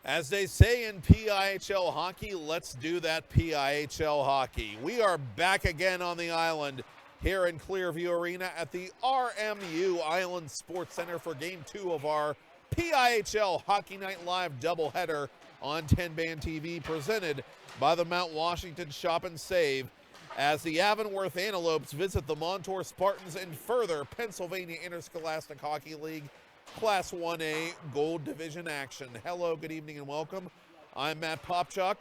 As they say in PIHL hockey, let's do that PIHL hockey. We are back again on the island here in Clearview Arena at the RMU Island Sports Center for Game 2 of our PIHL Hockey Night Live doubleheader on 10-Band TV, presented by the Mount Washington Shop and Save, as the Avonworth Antelopes visit the Montour Spartans in further Pennsylvania Interscholastic Hockey League Class 1A Gold Division action. Hello, good evening, and welcome. I'm Matt Popchock.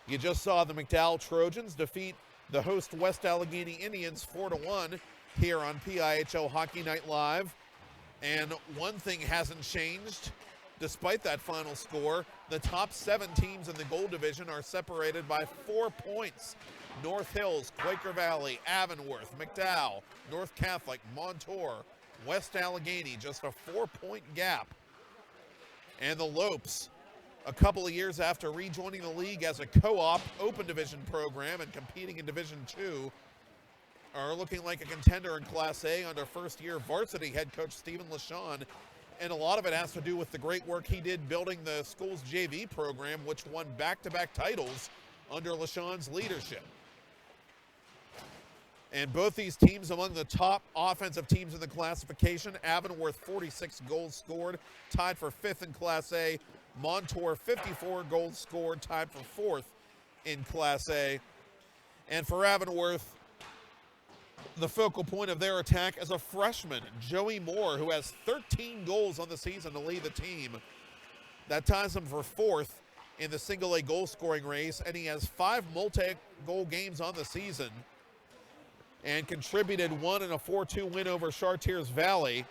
You just saw the McDowell Trojans defeat the host West Allegheny Indians 4-1 here on PIHL Hockey Night Live. And one thing hasn't changed despite that final score. The top 7 teams in the Gold Division are separated by 4 points. North Hills, Quaker Valley, Avonworth, McDowell, North Catholic, Montour, West Allegheny, just a 4-point gap. And the Lopes, a couple of years after rejoining the league as a co-op open division program and competing in Division II, are looking like a contender in Class A under first-year varsity head coach Stephen LaShawn. And a lot of it has to do with the great work he did building the school's JV program, which won back-to-back titles under LaShawn's leadership. And both these teams among the top offensive teams in the classification. Avonworth, 46 goals scored, tied for 5th in Class A. Montour, 54 goals scored, tied for 4th in Class A. And for Avonworth, the focal point of their attack is a freshman, Joey Moore, who has 13 goals on the season to lead the team. That ties him for 4th in the single-A goal-scoring race, and he has 5 multi-goal games on the season and contributed 1 in a 4-2 win over Chartiers Valley,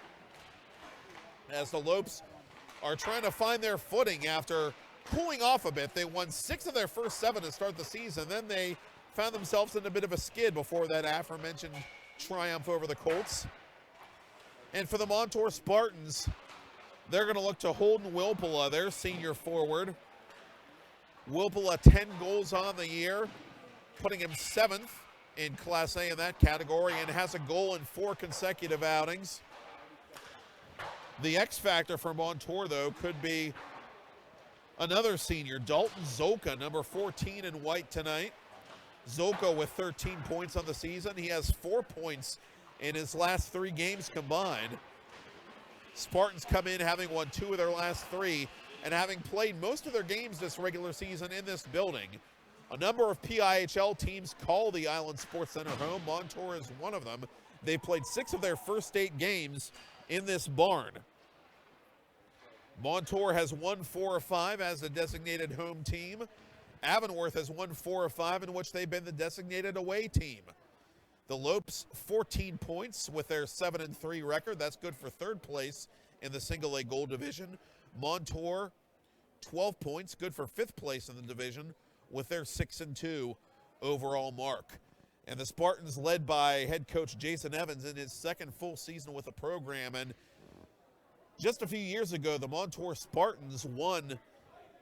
as the Lopes are trying to find their footing after cooling off a bit. They won 6 of their first 7 to start the season. Then they found themselves in a bit of a skid before that aforementioned triumph over the Colts. And for the Montour Spartans, they're going to look to Holden Wilpela, their senior forward. Wilpela, 10 goals on the year, putting him 7th in Class A in that category, and has a goal in 4 consecutive outings. The X factor for Montour, though, could be another senior, Dalton Zolka, number 14 in white tonight. Zolka with 13 points on the season. He has 4 points in his last 3 games combined. Spartans come in having won 2 of their last 3 and having played most of their games this regular season in this building. A number of PIHL teams call the Island Sports Center home. Montour is one of them. They played 6 of their first 8 games in this barn. Montour has won 4 of 5 as the designated home team. Avonworth has won 4 of 5 in which they've been the designated away team. The Lopes, 14 points with their 7-3 record. That's good for 3rd place in the single-A Gold Division. Montour, 12 points, good for 5th place in the division with their 6-2 overall mark. And the Spartans, led by head coach Jason Evans in his 2nd full season with the program. And just a few years ago, the Montour Spartans won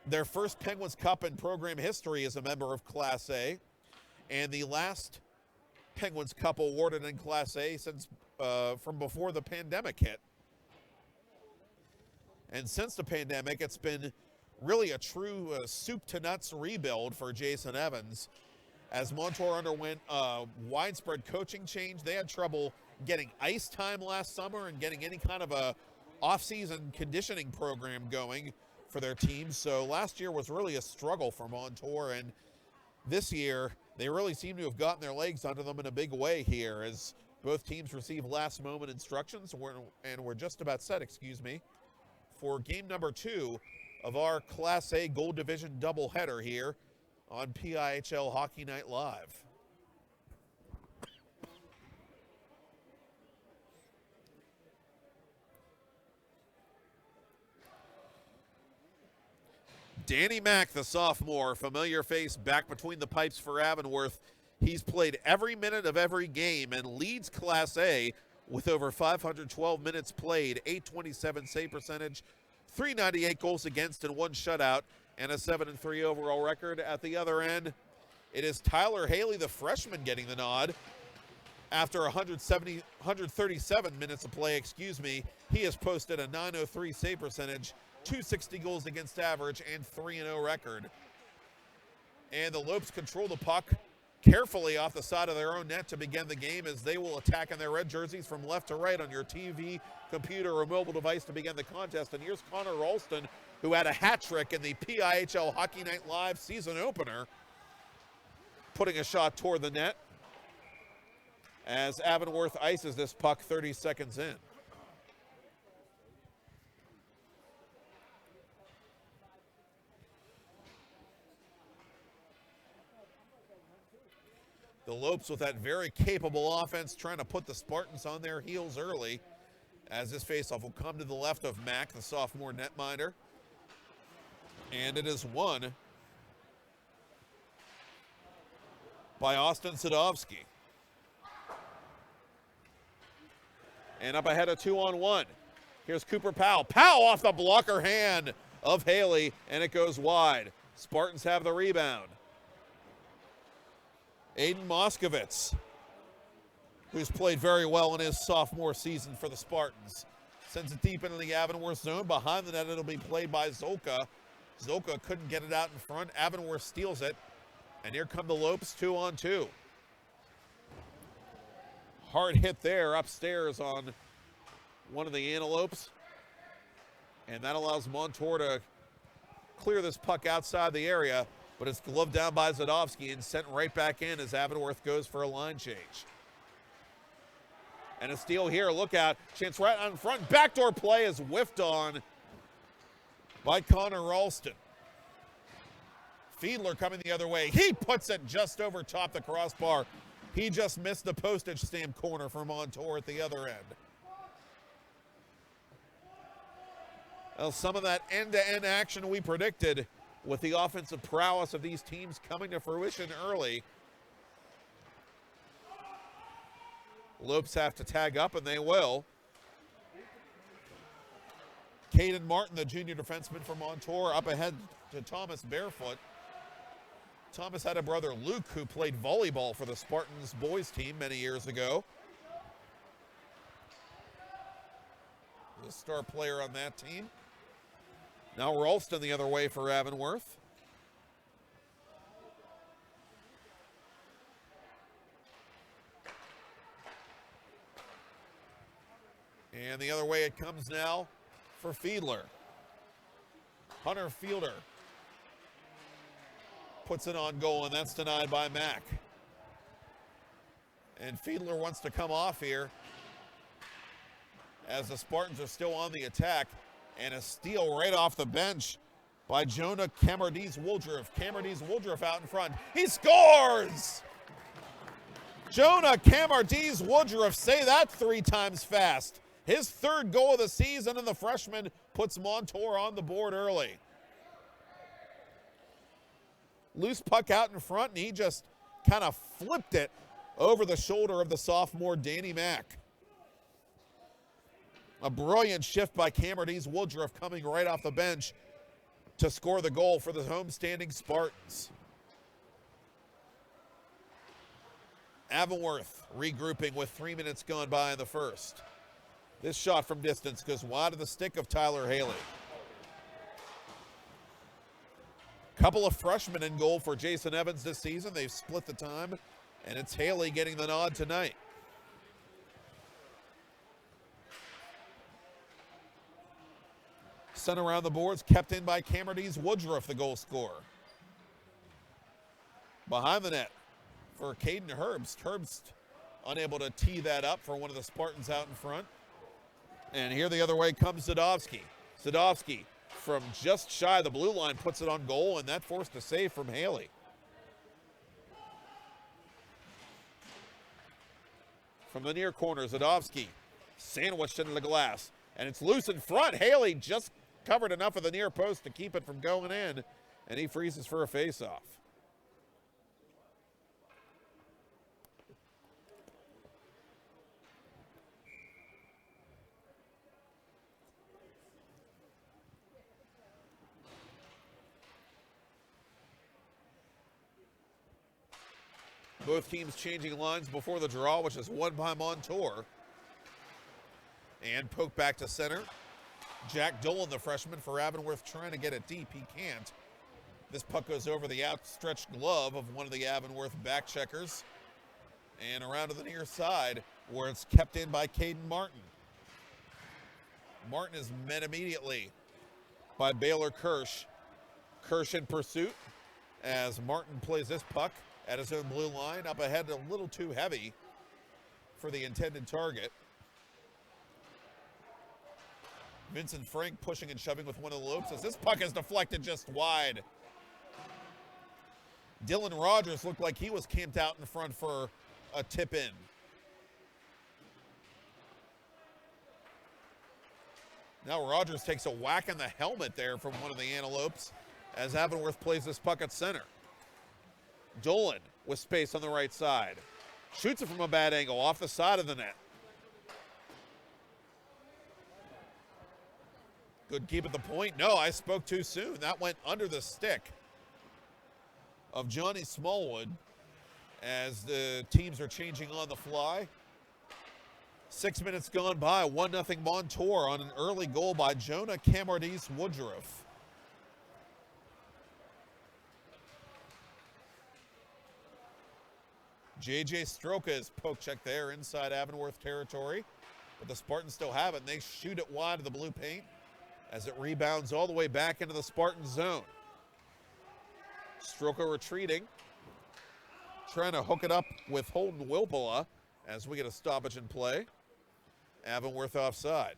their first Penguins Cup in program history as a member of Class A, and the last Penguins Cup awarded in Class A since from before the pandemic hit. And since the pandemic, it's been really a true soup-to-nuts rebuild for Jason Evans, as Montour underwent a widespread coaching change. They had trouble getting ice time last summer and getting any kind of a off-season conditioning program going for their team. So last year was really a struggle for Montour, and this year they really seem to have gotten their legs under them in a big way here, as both teams receive last-moment instructions, and we're just about set, for game number 2 of our Class A Gold Division doubleheader here on PIHL Hockey Night Live. Danny Mack, the sophomore, familiar face back between the pipes for Avonworth. He's played every minute of every game and leads Class A with over 512 minutes played, .827 save percentage, .398 goals against and 1 shutout, and a 7-3 overall record. At the other end, it is Tyler Haley, the freshman, getting the nod. After 137 minutes of play, he has posted a .903 save percentage, .260 goals against average, and 3-0 record. And the Lopes control the puck carefully off the side of their own net to begin the game as they will attack in their red jerseys from left to right on your TV, computer, or mobile device to begin the contest. And here's Connor Ralston, who had a hat trick in the PIHL Hockey Night Live season opener, putting a shot toward the net as Avonworth ices this puck 30 seconds in. The Lopes with that very capable offense trying to put the Spartans on their heels early as this faceoff will come to the left of Mack, the sophomore netminder. And it is won by Austin Sadovsky. And up ahead, a 2-on-1. Here's Cooper Powell. Powell off the blocker hand of Haley, and it goes wide. Spartans have the rebound. Aiden Moskovitz, who's played very well in his sophomore season for the Spartans, sends it deep into the Avonworth zone. Behind the net, it'll be played by Zolka. Zolka couldn't get it out in front. Avonworth steals it, and here come the Lopes 2-on-2. Hard hit there upstairs on one of the Antelopes, and that allows Montour to clear this puck outside the area, but it's gloved down by Zadovsky and sent right back in as Avonworth goes for a line change. And a steal here, look out, chance right on front, backdoor play is whiffed on by Connor Ralston. Fiedler coming the other way, he puts it just over top the crossbar. He just missed the postage stamp corner for Montour at the other end. Well, some of that end-to-end action we predicted with the offensive prowess of these teams coming to fruition early. Lopes have to tag up, and they will. Caden Martin, the junior defenseman for Montour, up ahead to Thomas Barefoot. Thomas had a brother, Luke, who played volleyball for the Spartans boys team many years ago. The star player on that team. Now Ralston the other way for Avonworth. And the other way it comes now for Fiedler. Hunter Fielder puts it on goal, and that's denied by Mack. And Fiedler wants to come off here as the Spartans are still on the attack. And a steal right off the bench by Jonah Camardiz-Woodruff. Camardiz-Woodruff out in front. He scores! Jonah Camardiz-Woodruff, say that 3 times fast. His 3rd goal of the season, and the freshman puts Montour on the board early. Loose puck out in front, and he just kind of flipped it over the shoulder of the sophomore Danny Mack. A brilliant shift by Camardiz-Woodruff coming right off the bench to score the goal for the homestanding Spartans. Avonworth regrouping with 3 minutes gone by in the first. This shot from distance goes wide of the stick of Tyler Haley. Couple of freshmen in goal for Jason Evans this season. They've split the time, and it's Haley getting the nod tonight. Sent around the boards, kept in by Camardiz-Woodruff, the goal scorer. Behind the net for Caden Herbst. Herbst unable to tee that up for one of the Spartans out in front. And here the other way comes Zadovsky. Zadovsky from just shy of the blue line puts it on goal, and that forced a save from Haley. From the near corner, Zadovsky sandwiched into the glass, and it's loose in front. Haley just covered enough of the near post to keep it from going in, and he freezes for a face-off. Both teams changing lines before the draw, which is won by Montour. And poke back to center. Jack Dolan, the freshman for Avonworth, trying to get it deep. He can't. This puck goes over the outstretched glove of one of the Avonworth back checkers and around to the near side where it's kept in by Caden Martin. Martin is met immediately by Baylor Kirsch. Kirsch in pursuit as Martin plays this puck at his own blue line, up ahead, a little too heavy for the intended target. Vincent Frank pushing and shoving with one of the lopes as this puck is deflected just wide. Dylan Rogers looked like he was camped out in front for a tip in. Now Rogers takes a whack in the helmet there from one of the Antelopes as Avonworth plays this puck at center. Dolan with space on the right side. Shoots it from a bad angle off the side of the net. Good keep at the point. No, I spoke too soon. That went under the stick of Johnny Smallwood as the teams are changing on the fly. 6 minutes gone by, 1-0 Montour on an early goal by Jonah Camardis Woodruff. J.J. Stroka is poke check there inside Avonworth territory, but the Spartans still have it, and they shoot it wide of the blue paint as it rebounds all the way back into the Spartan zone. Stroka retreating, trying to hook it up with Holden Wilpala as we get a stoppage in play. Avonworth offside.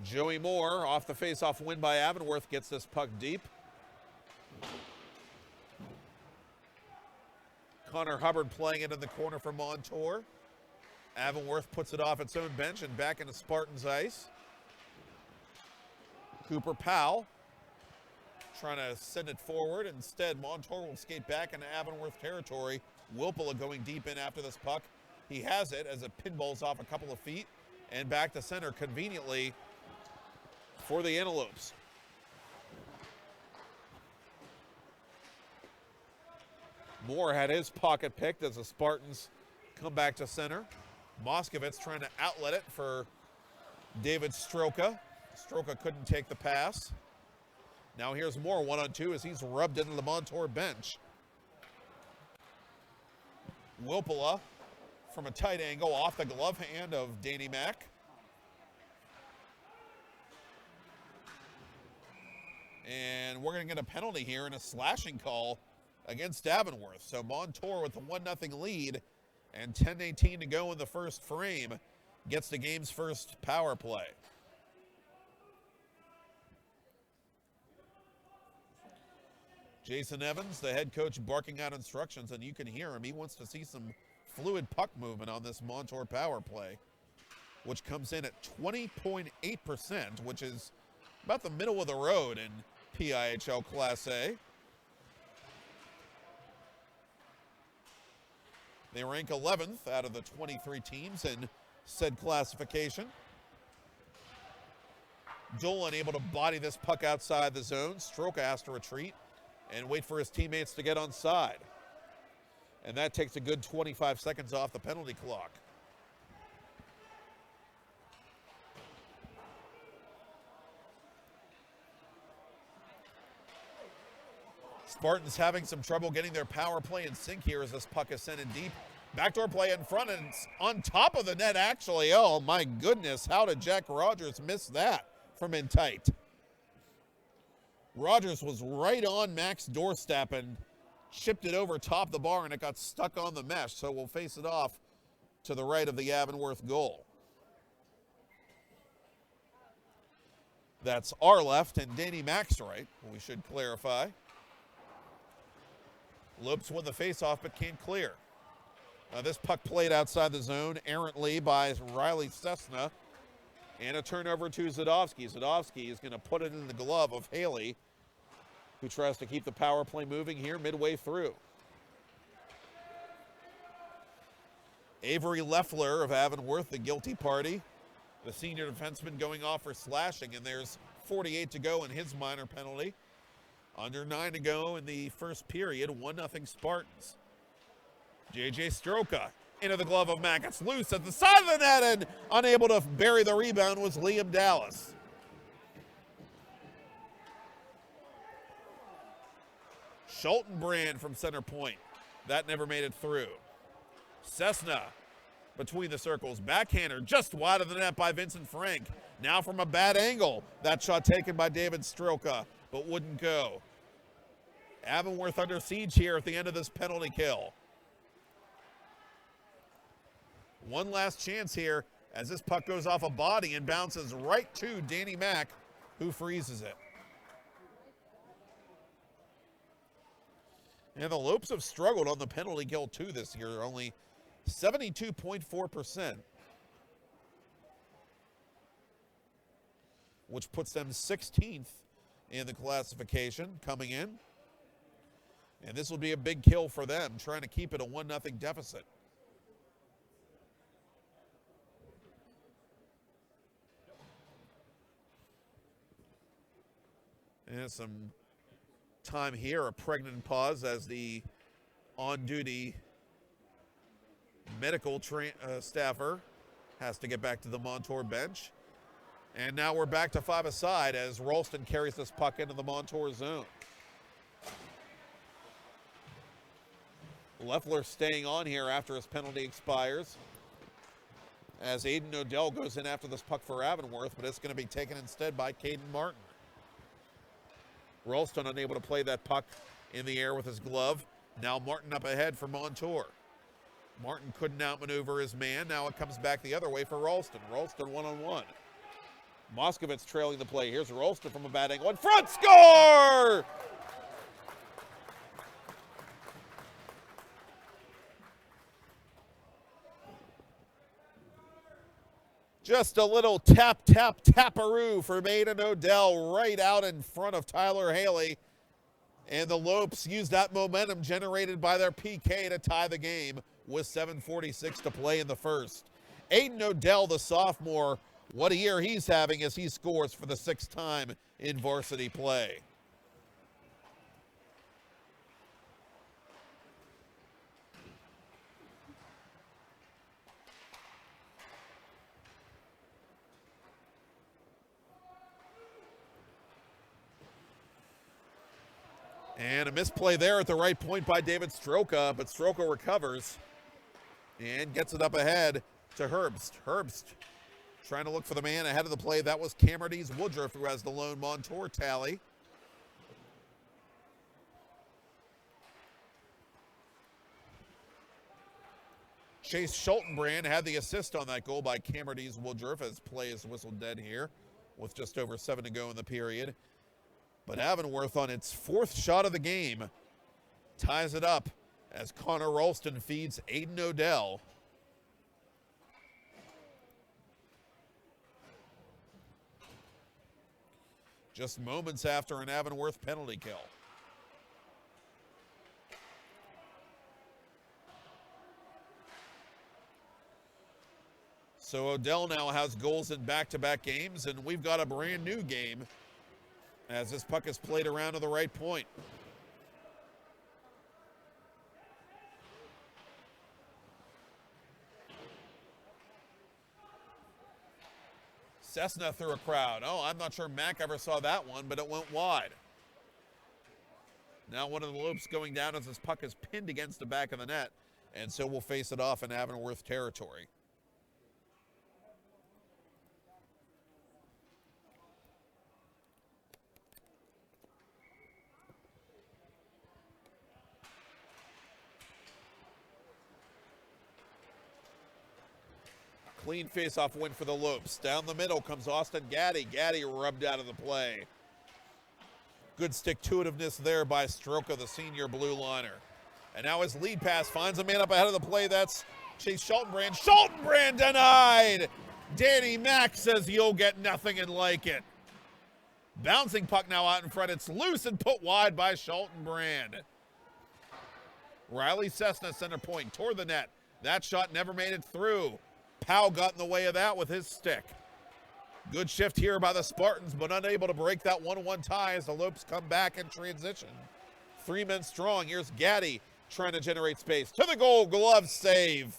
Joey Moore off the face-off win by Avonworth gets this puck deep. Connor Hubbard playing it in the corner for Montour. Avonworth puts it off its own bench and back into Spartans ice. Cooper Powell trying to send it forward. Instead, Montour will skate back into Avonworth territory. Wilpala going deep in after this puck. He has it as it pinballs off a couple of feet and back to center conveniently for the Antelopes. Moore had his pocket picked as the Spartans come back to center. Moskovitz trying to outlet it for David Stroka. Stroka couldn't take the pass. Now here's Moore 1-on-2 as he's rubbed into the Montour bench. Wilpala from a tight angle off the glove hand of Danny Mack. And we're going to get a penalty here and a slashing call against Avonworth. So Montour with the 1-0 lead and 10:18 to go in the first frame gets the game's first power play. Jason Evans, the head coach, barking out instructions, and you can hear him. He wants to see some fluid puck movement on this Montour power play, which comes in at 20.8%, which is about the middle of the road in PIHL Class A. They rank 11th out of the 23 teams in said classification. Dolan able to body this puck outside the zone. Stroka has to retreat and wait for his teammates to get on side. And that takes a good 25 seconds off the penalty clock. Spartans having some trouble getting their power play in sync here as this puck is sent in deep. Backdoor play in front and it's on top of the net actually. Oh my goodness, how did Jack Rogers miss that from in tight? Rogers was right on Mac's doorstep and chipped it over top the bar and it got stuck on the mesh, so we'll face it off to the right of the Avonworth goal. That's our left and Danny Mac's right, we should clarify. Lopes won the faceoff but can't clear. This puck played outside the zone errantly by Riley Cessna. And a turnover to Zadovsky. Zadovsky is going to put it in the glove of Haley, who tries to keep the power play moving here midway through. Avery Leffler of Avonworth, the guilty party. The senior defenseman going off for slashing, and there's 8:48 to go in his minor penalty. Under 9 to go in the first period. 1-0 Spartans. J.J. Stroka into the glove of Mack. It's loose at the side of the net, and unable to bury the rebound was Liam Dallas. Schultenbrand from center point. That never made it through. Cessna between the circles. Backhander just wide of the net by Vincent Frank. Now from a bad angle. That shot taken by David Stroka, but wouldn't go. Avonworth under siege here at the end of this penalty kill. One last chance here as this puck goes off a body and bounces right to Danny Mack, who freezes it. And the Lopes have struggled on the penalty kill too this year, only 72.4%, which puts them 16th in the classification coming in. And this will be a big kill for them, trying to keep it a 1-0 deficit. And some time here, a pregnant pause as the on-duty medical staffer has to get back to the Montour bench. And now we're back to 5-a-side as Ralston carries this puck into the Montour zone. Leffler staying on here after his penalty expires, as Aiden Odell goes in after this puck for Avonworth, but it's going to be taken instead by Caden Martin. Ralston unable to play that puck in the air with his glove. Now Martin up ahead for Montour. Martin couldn't outmaneuver his man. Now it comes back the other way for Ralston. Ralston one-on-one. Moskovitz trailing the play. Here's Ralston from a bad angle. In front, score! Just a little tap, tap, taparoo for Aiden Odell right out in front of Tyler Haley. And the Lopes used that momentum generated by their PK to tie the game with 7:46 to play in the first. Aiden Odell, the sophomore, what a year he's having as he scores for the 6th time in varsity play. And a misplay there at the right point by David Stroka, but Stroka recovers and gets it up ahead to Herbst. Herbst trying to look for the man ahead of the play. That was Camerdy's Woodruff, who has the lone Montour tally. Chase Schultenbrand had the assist on that goal by Camerdy's Woodruff as play is whistled dead here with just over 7 to go in the period. But Avonworth on its 4th shot of the game ties it up as Connor Ralston feeds Aiden Odell. Just moments after an Avonworth penalty kill. So Odell now has goals in back-to-back games, and we've got a brand new game as this puck is played around to the right point. Cessna through a crowd. Oh, I'm not sure Mack ever saw that one, but it went wide. Now one of the Lopes going down as this puck is pinned against the back of the net, and so we'll face it off in Avonworth territory. Clean face-off win for the Lopes. Down the middle comes Austin Gaddy. Gaddy rubbed out of the play. Good stick-to-itiveness there by Stroka, the senior blue liner. And now his lead pass finds a man up ahead of the play. That's Chase Schultenbrand. Schultenbrand denied! Danny Mack says you'll get nothing and like it. Bouncing puck now out in front. It's loose and put wide by Schultenbrand. Riley Cessna center point toward the net. That shot never made it through. Powell got in the way of that with his stick. Good shift here by the Spartans, but unable to break that 1-1 tie as the Lopes come back in transition. 3 men strong. Here's Gaddy trying to generate space. To the goal, glove save.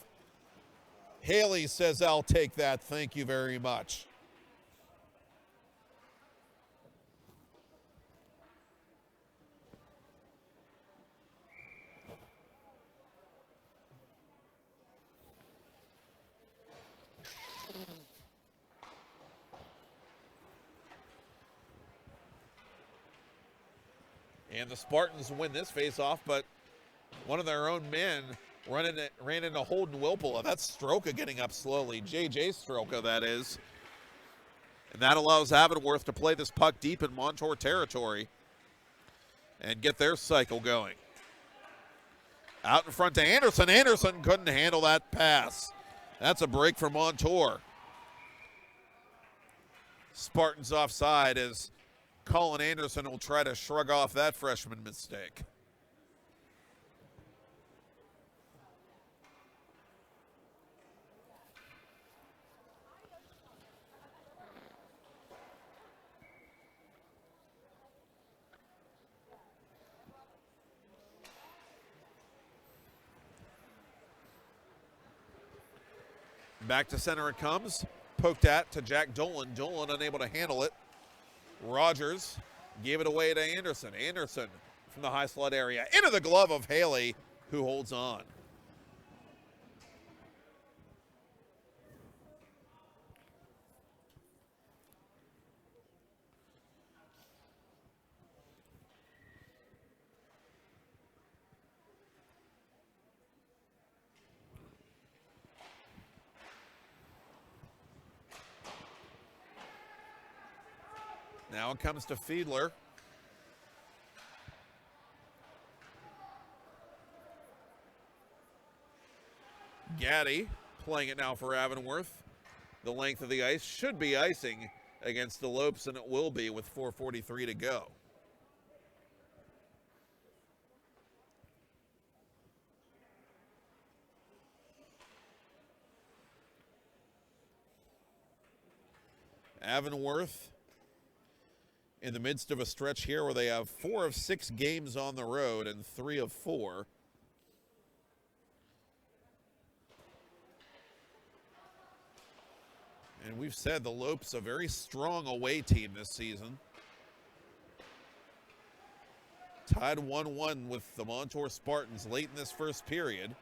Haley says, I'll take that. Thank you very much. And the Spartans win this face-off, but one of their own men ran into Holden Wilpula. That's Stroka getting up slowly. J.J. Stroka, that is. And that allows Avonworth to play this puck deep in Montour territory and get their cycle going. Out in front to Anderson. Anderson couldn't handle that pass. That's a break for Montour. Spartans offside as Colin Anderson will try to shrug off that freshman mistake. Back to center it comes. Poked at to Jack Dolan. Dolan unable to handle it. Rogers gave it away to Anderson. Anderson from the high slot area into the glove of Haley, who holds on. Now it comes to Fiedler. Gaddy playing it now for Avonworth. The length of the ice should be icing against the Lopes, and it will be with 4:43 to go. Avonworth in the midst of a stretch here where they have 4 of 6 games on the road and 3 of 4. And we've said the Lopes a very strong away team this season. Tied 1-1 with the Montour Spartans late in this first period.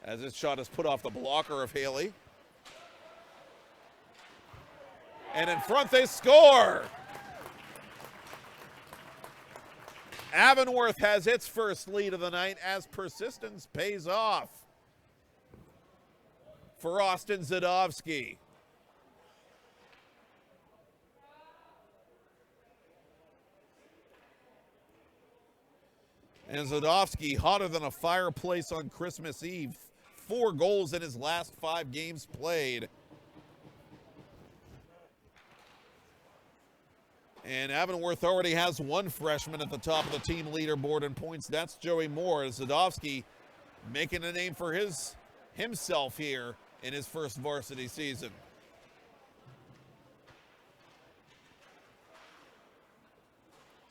As this shot is put off the blocker of Haley. And in front they score! Avonworth has its first lead of the night as persistence pays off for Austin Zadovsky. And Zadovsky hotter than a fireplace on Christmas Eve. 4 goals in his last 5 games played. And Avonworth already has 1 freshman at the top of the team leaderboard in points. That's Joey Moore. Zadovsky making a name for himself here in his first varsity season.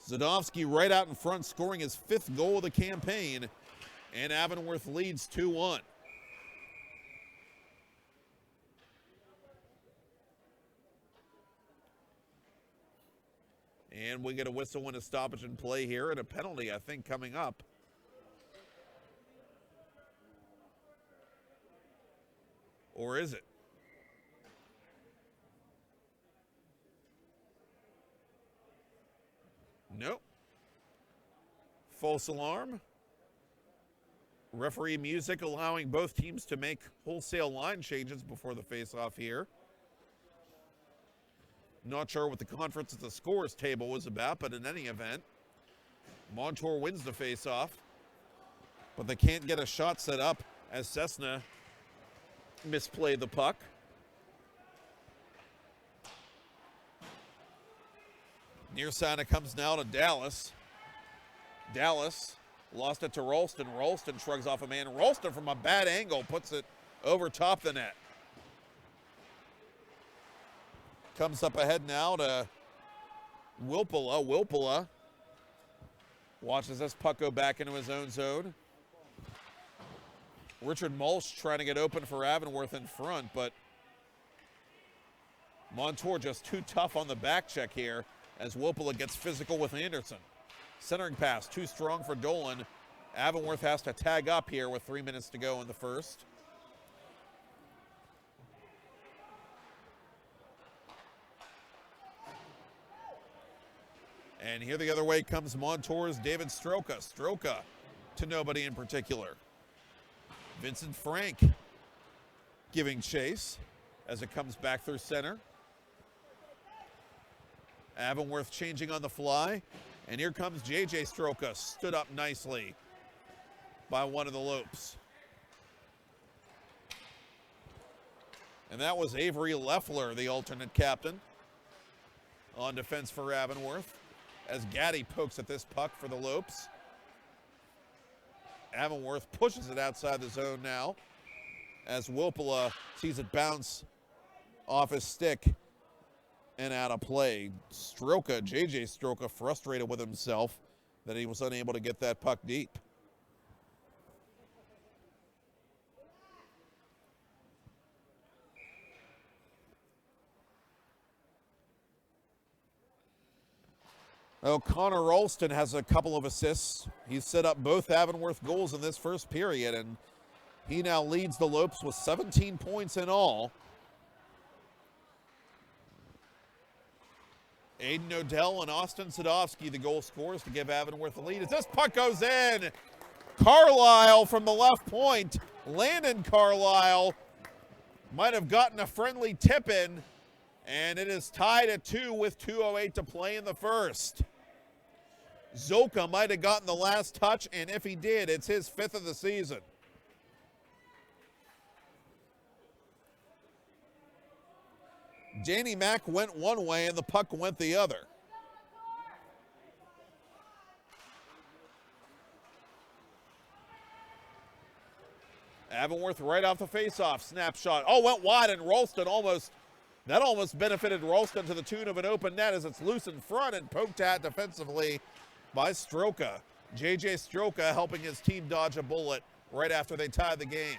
Zadovsky right out in front, scoring his 5th goal of the campaign, and Avonworth leads 2-1. And we get a whistle and a stoppage in play here, and a penalty, I think, coming up. Or is it? Nope. False alarm. Referee music allowing both teams to make wholesale line changes before the face-off here. Not sure what the conference at the scores table was about, but in any event, Montour wins the face-off, but they can't get a shot set up as Cessna misplayed the puck. Near side it comes now to Dallas. Dallas lost it to Ralston. Ralston shrugs off a man. Ralston from a bad angle puts it over top the net. Comes up ahead now to Wilpula. Wilpula watches this puck go back into his own zone. Richard Mulch trying to get open for Avonworth in front, but Montour just too tough on the back check here as Wilpula gets physical with Anderson. Centering pass, too strong for Dolan. Avonworth has to tag up here with 3 minutes to go in the first. And here the other way comes Montour's David Stroka. Stroka to nobody in particular. Vincent Frank giving chase as it comes back through center. Avonworth changing on the fly. And here comes J.J. Stroka, stood up nicely by one of the Lopes. And that was Avery Leffler, the alternate captain, on defense for Avonworth, as Gaddy pokes at this puck for the Lopes. Avonworth pushes it outside the zone now as Wilpula sees it bounce off his stick and out of play. Stroka, J.J. Stroka, frustrated with himself that he was unable to get that puck deep. Oh, Connor Ralston has a couple of assists. He's set up both Avonworth goals in this first period, and he now leads the Lopes with 17 points in all. Aiden Odell and Austin Sadowski, the goal scorers, to give Avonworth the lead. As this puck goes in, Carlisle from the left point. Landon Carlisle might have gotten a friendly tip in, and it is tied at 2 with 2:08 to play in the first. Zoka might have gotten the last touch, and if he did, it's his 5th of the season. Danny Mack went one way and the puck went the other. Avonworth right off the faceoff, snapshot. Oh, went wide, and Ralston almost benefited Ralston to the tune of an open net as it's loose in front and poked at defensively by Stroka. J.J. Stroka helping his team dodge a bullet right after they tied the game.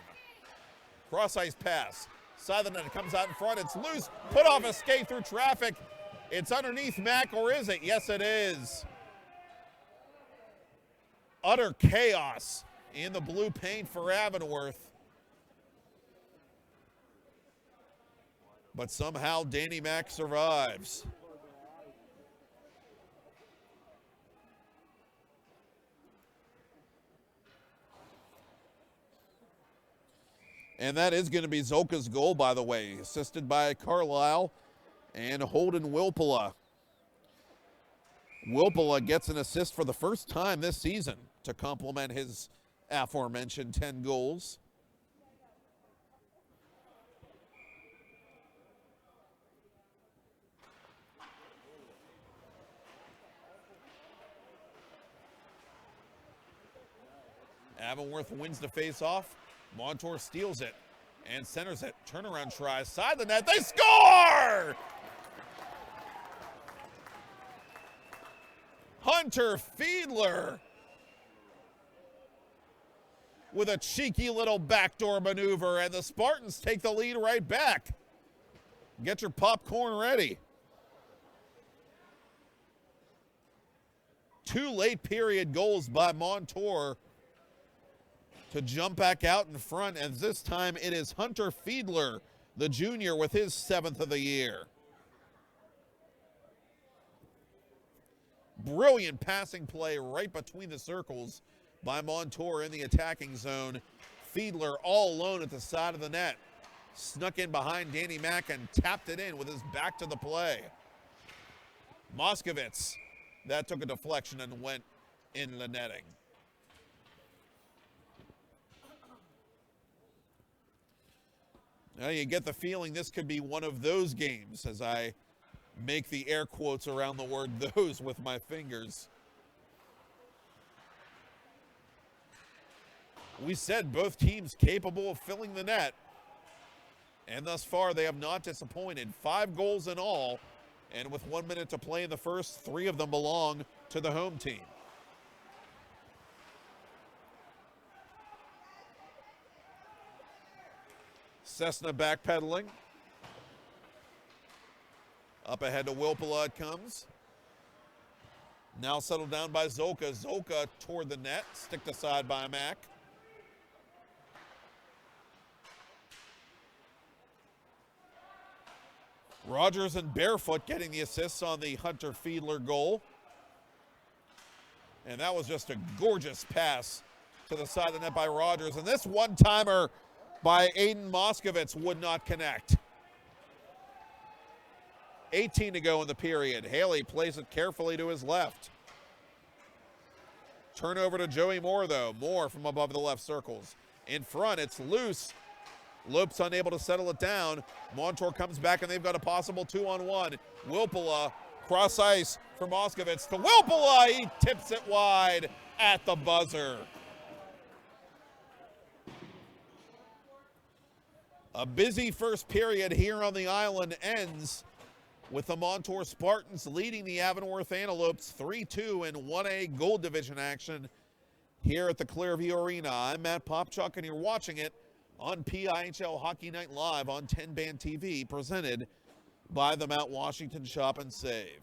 Cross ice pass. Side of the net, comes out in front. It's loose. Put off a skate through traffic. It's underneath Mack, or is it? Yes, it is. Utter chaos in the blue paint for Avonworth. But somehow Danny Mack survives. And that is going to be Zoka's goal, by the way, assisted by Carlisle and Holden Wilpula. Wilpula gets an assist for the first time this season to complement his aforementioned 10 goals. Avonworth wins the face-off. Montour steals it and centers it. Turnaround tries, side of the net, they score! Hunter Fiedler with a cheeky little backdoor maneuver, and the Spartans take the lead right back. Get your popcorn ready. 2 late period goals by Montour to jump back out in front, and this time it is Hunter Fiedler, the junior, with his 7th of the year. Brilliant passing play right between the circles by Montour in the attacking zone. Fiedler all alone at the side of the net. Snuck in behind Danny Mack and tapped it in with his back to the play. Moskovitz, that took a deflection and went in the netting. Now you get the feeling this could be one of those games as I make the air quotes around the word those with my fingers. We said both teams capable of filling the net. And thus far, they have not disappointed. 5 goals in all, and with 1 minute to play in the first, 3 of them belong to the home team. Cessna backpedaling. Up ahead to Wilpela it comes. Now settled down by Zoka. Zoka toward the net, sticked aside by Mack. Rogers and Barefoot getting the assists on the Hunter Fiedler goal. And that was just a gorgeous pass to the side of the net by Rogers. And this one-timer by Aiden Moskovitz would not connect. 18 to go in the period. Haley plays it carefully to his left. Turnover to Joey Moore, though. Moore from above the left circles. In front, it's loose. Lope's unable to settle it down. Montour comes back, and they've got a possible 2-on-1. Wilpela, cross ice for Moskovitz to Wilpela. He tips it wide at the buzzer. A busy first period here on the island ends with the Montour Spartans leading the Avonworth Antelopes 3-2 in 1A Gold Division action here at the Clearview Arena. I'm Matt Popchock, and you're watching it on PIHL Hockey Night Live on 10-Band TV, presented by the Mount Washington Shop and Save.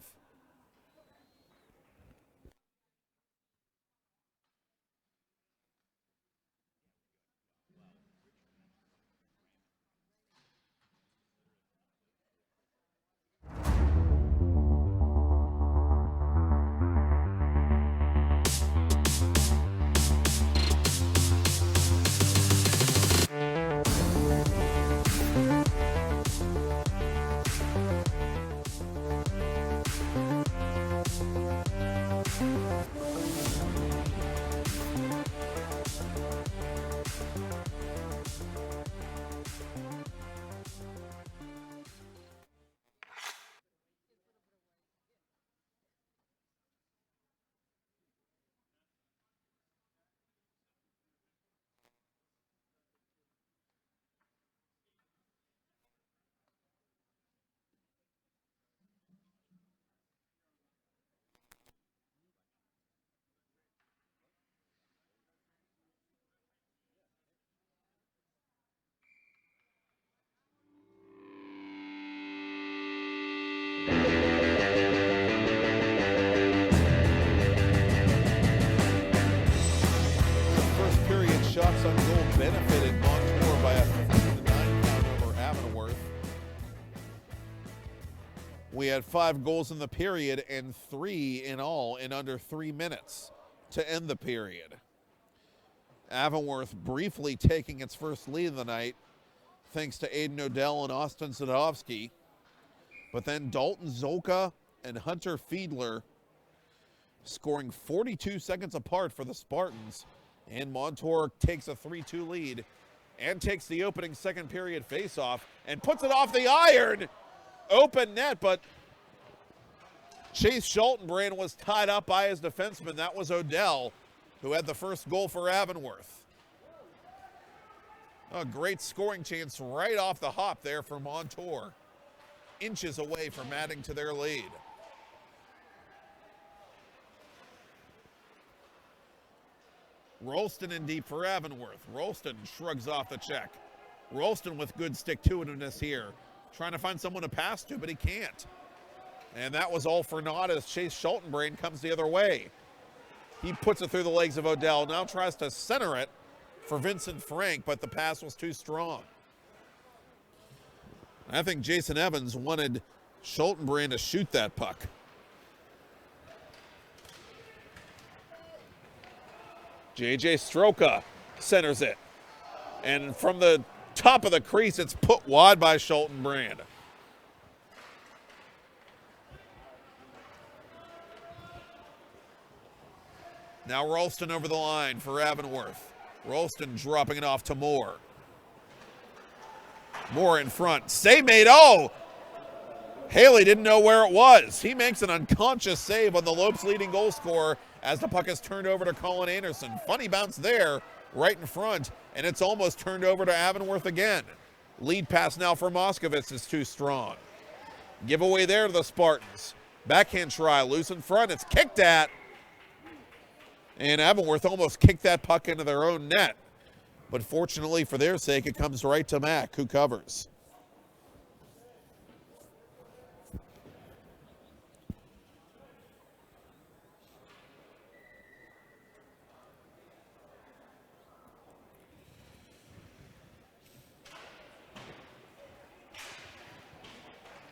Shots on goal benefited Montour by a 15-9 count over Avonworth. We had 5 goals in the period and 3 in all in under 3 minutes to end the period. Avonworth briefly taking its first lead of the night thanks to Aiden Odell and Austin Sadovsky. But then Dalton Zoka and Hunter Fiedler scoring 42 seconds apart for the Spartans. And Montour takes a 3-2 lead and takes the opening second period faceoff and puts it off the iron. Open net, but Chase Schultenbrand was tied up by his defenseman. That was Odell, who had the first goal for Avonworth. A great scoring chance right off the hop there for Montour. Inches away from adding to their lead. Rolston in deep for Avonworth. Rolston shrugs off the check. Rolston with good stick-to-itiveness here. Trying to find someone to pass to, but he can't. And that was all for naught as Chase Schultenbrand comes the other way. He puts it through the legs of Odell. Now tries to center it for Vincent Frank, but the pass was too strong. I think Jason Evans wanted Schultenbrand to shoot that puck. J.J. Stroka centers it. And from the top of the crease, it's put wide by Schultenbrand. Now Rolston over the line for Avonworth. Rolston dropping it off to Moore. Moore in front. Save made. Oh! Haley didn't know where it was. He makes an unconscious save on the Lopes leading goal scorer as the puck is turned over to Colin Anderson. Funny bounce there, right in front, and it's almost turned over to Avonworth again. Lead pass now for Moskovitz is too strong. Giveaway there to the Spartans. Backhand try, loose in front. It's kicked at. And Avonworth almost kicked that puck into their own net. But fortunately for their sake, it comes right to Mack, who covers.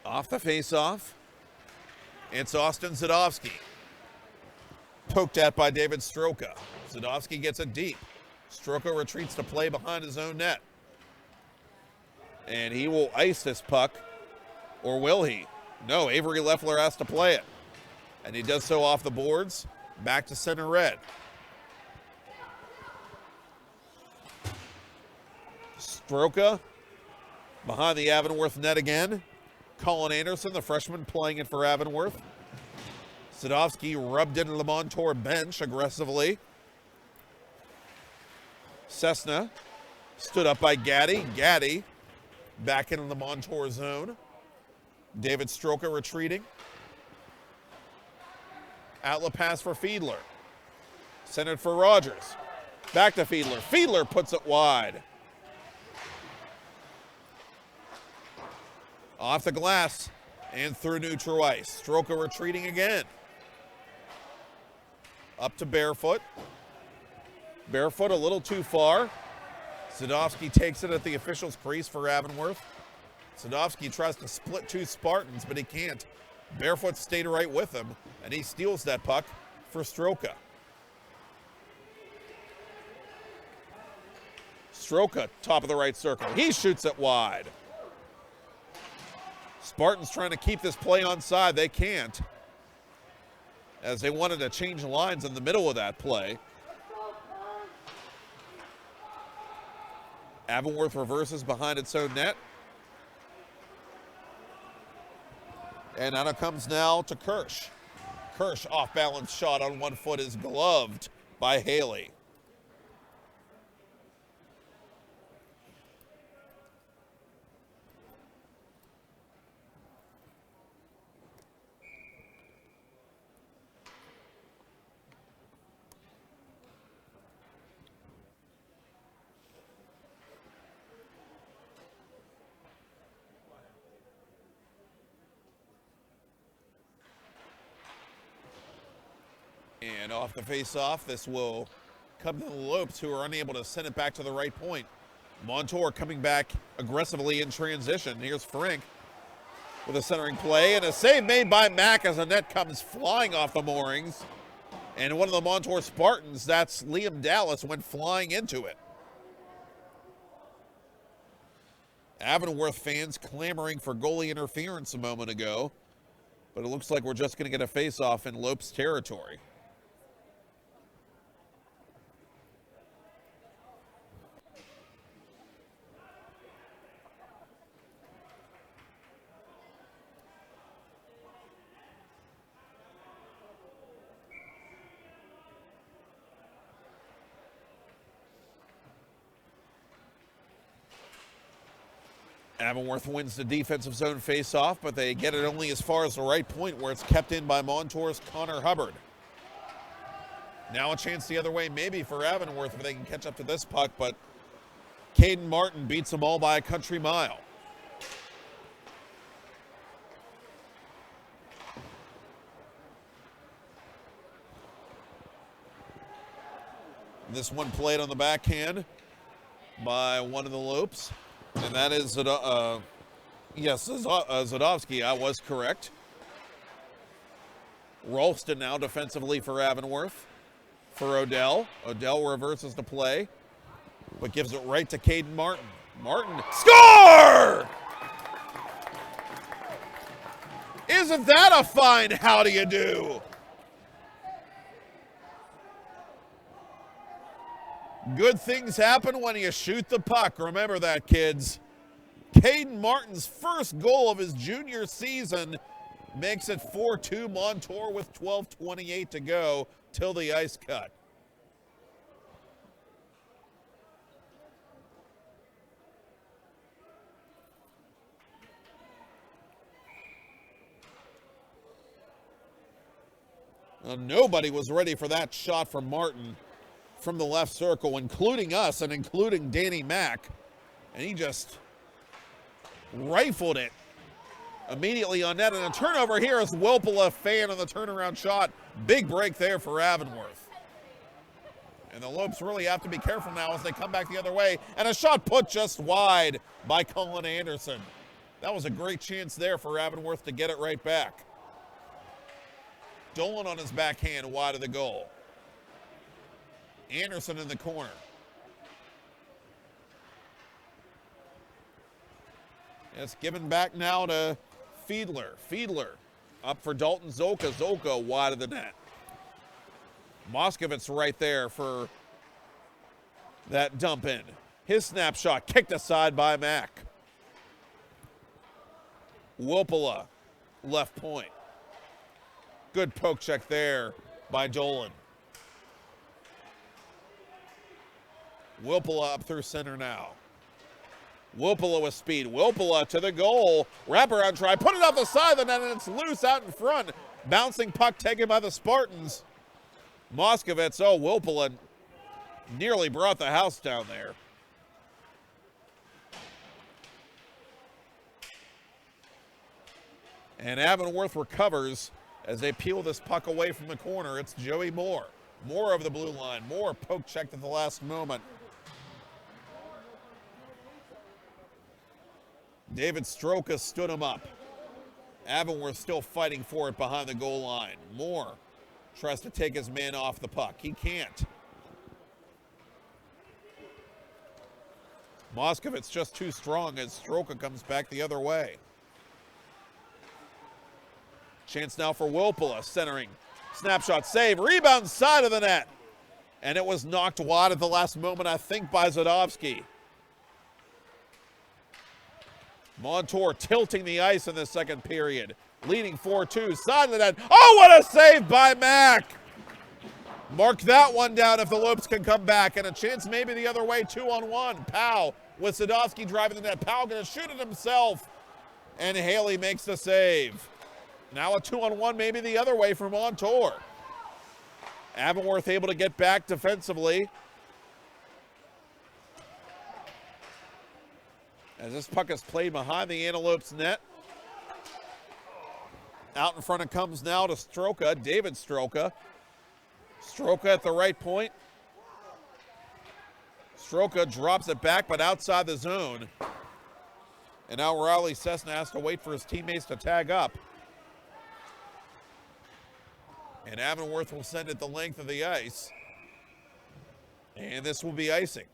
Off the face-off, it's Austin Zadovsky. Poked at by David Stroka. Zadovsky gets it deep. Stroka retreats to play behind his own net. And he will ice this puck, or will he? No, Avery Leffler has to play it. And he does so off the boards, back to center red. Stroka behind the Avonworth net again. Colin Anderson, the freshman, playing it for Avonworth. Sadovsky rubbed into the Montour bench aggressively. Cessna stood up by Gaddy. Gaddy back into the Montour zone. David Stroka retreating. Outlet pass for Fiedler. Centered for Rogers. Back to Fiedler. Fiedler puts it wide. Off the glass and through neutral ice. Stroka retreating again. Up to Barefoot. Barefoot a little too far. Sadovsky takes it at the official's crease for Avonworth. Sadovsky tries to split two Spartans, but he can't. Barefoot stayed right with him, and he steals that puck for Stroka. Stroka, top of the right circle. He shoots it wide. Spartans trying to keep this play onside. They can't, as they wanted to change lines in the middle of that play. Avonworth reverses behind its own net. And out it comes now to Kirsch. Kirsch, off-balance shot on one foot, is gloved by Haley. And off the face-off, this will come to the Lopes, who are unable to send it back to the right point. Montour coming back aggressively in transition. Here's Frank with a centering play, and a save made by Mack as the net comes flying off the moorings. And one of the Montour Spartans, that's Liam Dallas, went flying into it. Avonworth fans clamoring for goalie interference a moment ago, but it looks like we're just going to get a face-off in Lopes territory. Avonworth wins the defensive zone face-off, but they get it only as far as the right point, where it's kept in by Montour's Connor Hubbard. Now a chance the other way, maybe for Avonworth, if they can catch up to this puck, but Caden Martin beats them all by a country mile. This one played on the backhand by one of the Lopes. And that is, Zadovsky, I was correct. Ralston now defensively for Avonworth. For Odell. Odell reverses the play, but gives it right to Caden Martin. Martin, score! Isn't that a fine how do you do? Good things happen when you shoot the puck. Remember that, kids. Caden Martin's first goal of his junior season makes it 4-2 Montour with 12:28 to go till the ice cut. Nobody was ready for that shot from Martin from the left circle, including us and including Danny Mack. And he just rifled it immediately on net. And a turnover here as Wilpela fan on the turnaround shot. Big break there for Avonworth. And the Lopes really have to be careful now as they come back the other way. And a shot put just wide by Colin Anderson. That was a great chance there for Avonworth to get it right back. Dolan on his backhand wide of the goal. Anderson in the corner. It's given back now to Fiedler. Fiedler up for Dalton Zoka. Zoka wide of the net. Moskovitz right there for that dump in. His snapshot kicked aside by Mack. Wilpela, left point. Good poke check there by Dolan. Wilpela up through center now. Wilpela with speed. Wilpela to the goal. Wraparound try. Put it off the side of the net, and it's loose out in front. Bouncing puck taken by the Spartans. Moskovitz, Wilpela nearly brought the house down there. And Avonworth recovers as they peel this puck away from the corner. It's Joey Moore. Moore over the blue line. Moore poke checked at the last moment. David Stroka stood him up. Avonworth still fighting for it behind the goal line. Moore tries to take his man off the puck. He can't. Moskovitz just too strong as Stroka comes back the other way. Chance now for Wilpela, centering. Snapshot save, rebound side of the net. And it was knocked wide at the last moment, I think, by Zadovsky. Montour tilting the ice in the second period. Leading 4-2, side of the net. Oh, what a save by Mack! Mark that one down if the Lopes can come back. And a chance maybe the other way, 2-on-1. Powell with Zadovsky driving the net. Powell gonna shoot it himself. And Haley makes the save. Now a 2-on-1 maybe the other way for Montour. Avonworth able to get back defensively. As this puck is played behind the Antelopes net. Out in front it comes now to Stroka, David Stroka. Stroka at the right point. Stroka drops it back, but outside the zone. And now Riley Cessna has to wait for his teammates to tag up. And Avonworth will send it the length of the ice. And this will be icing.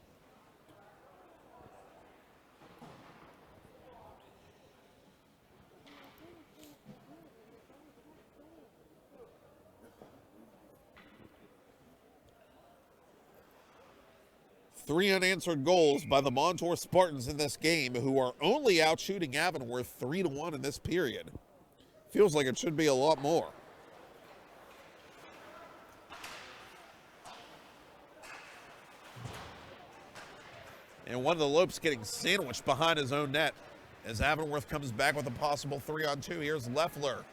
Three unanswered goals by the Montour Spartans in this game, who are only out shooting Avonworth 3-1 in this period. Feels like it should be a lot more. And one of the Lopes getting sandwiched behind his own net as Avonworth comes back with a possible 3-on-2. Here's Leffler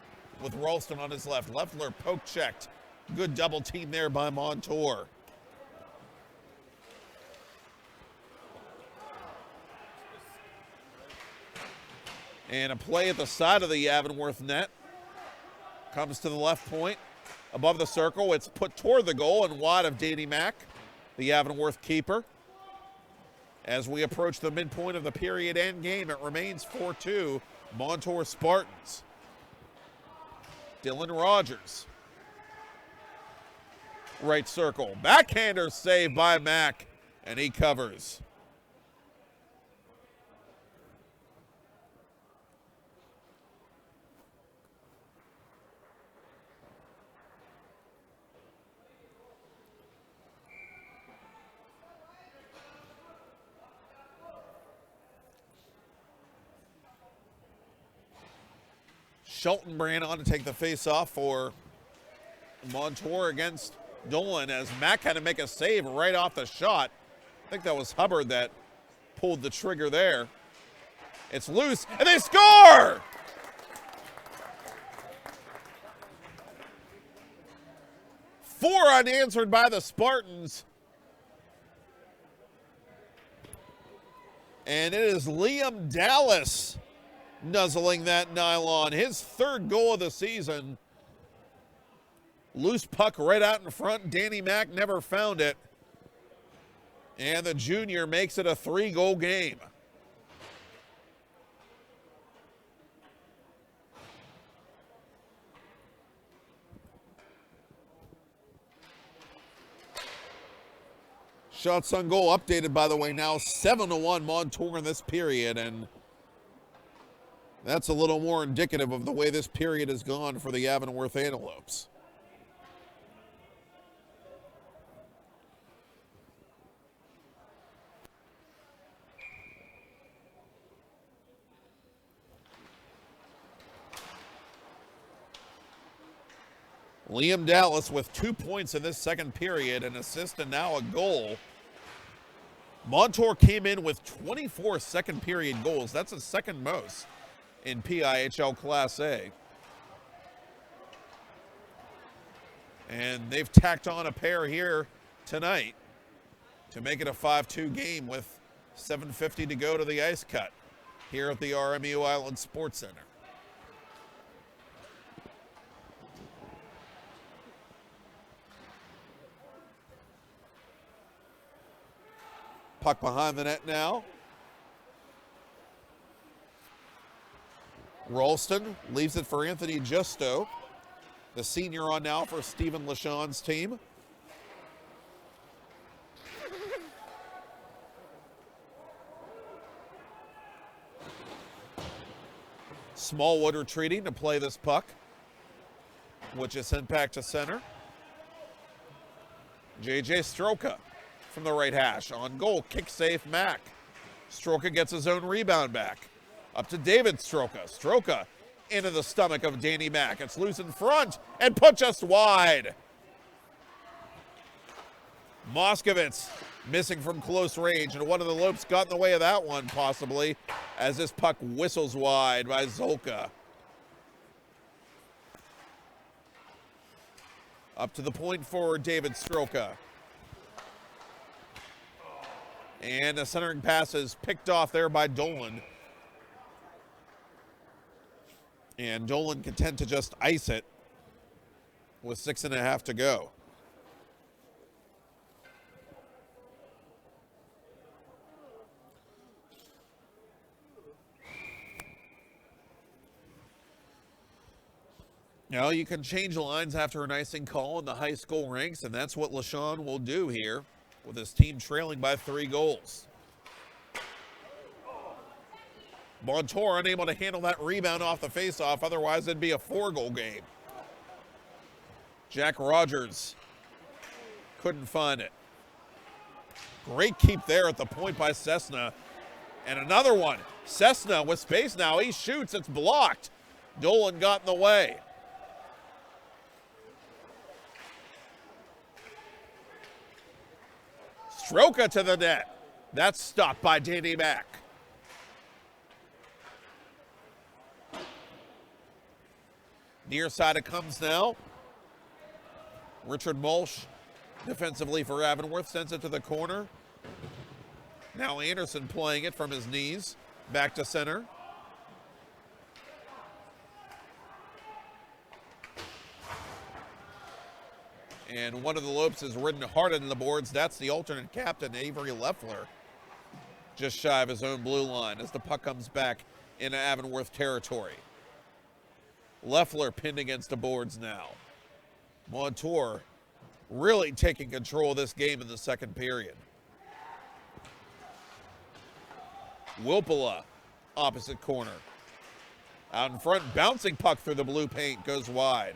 with Ralston on his left. Leffler poke checked. Good double team there by Montour. And a play at the side of the Avonworth net. Comes to the left point. Above the circle, it's put toward the goal and wide of Danny Mack, the Avonworth keeper. As we approach the midpoint of the period end game, it remains 4-2, Montour Spartans. Dylan Rogers. Right circle. Backhander saved by Mack, and he covers. Schultenbrand on to take the face-off for Montour against Dolan as Mack had to make a save right off the shot. I think that was Hubbard that pulled the trigger there. It's loose, and they score! 4 unanswered by the Spartans. And it is Liam Dallas nuzzling that nylon. His 3rd goal of the season. Loose puck right out in front. Danny Mack never found it. And the junior makes it a 3-goal game. Shots on goal updated, by the way, now 7-1 Montour in this period, and that's a little more indicative of the way this period has gone for the Avonworth Antelopes. Liam Dallas with 2 points in this second period, an assist and now a goal. Montour came in with 24 second period goals. That's the second most in PIHL Class A. And they've tacked on a pair here tonight to make it a 5-2 game with 7:50 to go to the ice cut here at the RMU Island Sports Center. Puck behind the net now. Ralston leaves it for Anthony Justo, the senior on now for Stephen LaShawn's team. Smallwood retreating to play this puck, which is sent back to center. JJ Stroka from the right hash. On goal, kick safe Mack. Stroka gets his own rebound back. Up to David Stroka. Stroka into the stomach of Danny Mack. It's loose in front and put just wide. Moskovitz missing from close range, and one of the Lopes got in the way of that one possibly as this puck whistles wide by Zolka. Up to the point for David Stroka. And the centering pass is picked off there by Dolan. And Dolan content to just ice it with 6.5 to go. Now you can change lines after an icing call in the high school ranks, and that's what LaShawn will do here with his team trailing by 3 goals. Montour unable to handle that rebound off the faceoff, otherwise it'd be a 4-goal game. Jack Rogers couldn't find it. Great keep there at the point by Cessna. And another one. Cessna with space now. He shoots. It's blocked. Dolan got in the way. Stroka to the net. That's stopped by Danny Mack. Near side it comes now. Richard Mulch defensively for Avonworth sends it to the corner. Now Anderson playing it from his knees. Back to center. And one of the Lopes is ridden hard into the boards. That's the alternate captain, Avery Leffler. Just shy of his own blue line as the puck comes back into Avonworth territory. Leffler pinned against the boards now. Montour really taking control of this game in the second period. Wilpala, opposite corner. Out in front, bouncing puck through the blue paint, goes wide.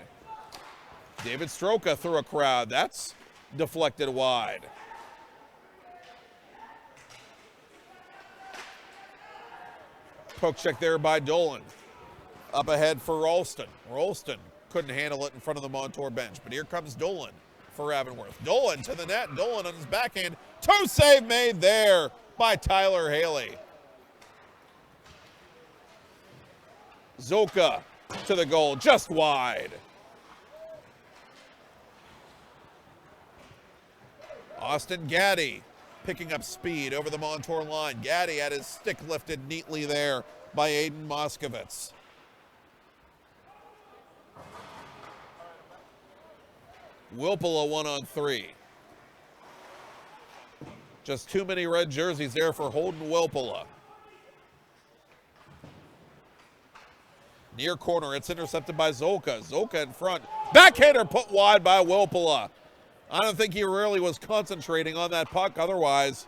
David Stroka through a crowd. That's deflected wide. Poke check there by Dolan. Up ahead for Ralston. Ralston couldn't handle it in front of the Montour bench, but here comes Dolan for Avonworth. Dolan to the net. Dolan on his backhand. 2 save made there by Tyler Haley. Zolka to the goal, just wide. Austin Gaddy picking up speed over the Montour line. Gaddy had his stick lifted neatly there by Aiden Moskowitz. Wilpela 1-on-3. Just too many red jerseys there for Holden Wilpela. Near corner, it's intercepted by Zolka. Zolka in front. Backhander put wide by Wilpela. I don't think he really was concentrating on that puck. Otherwise,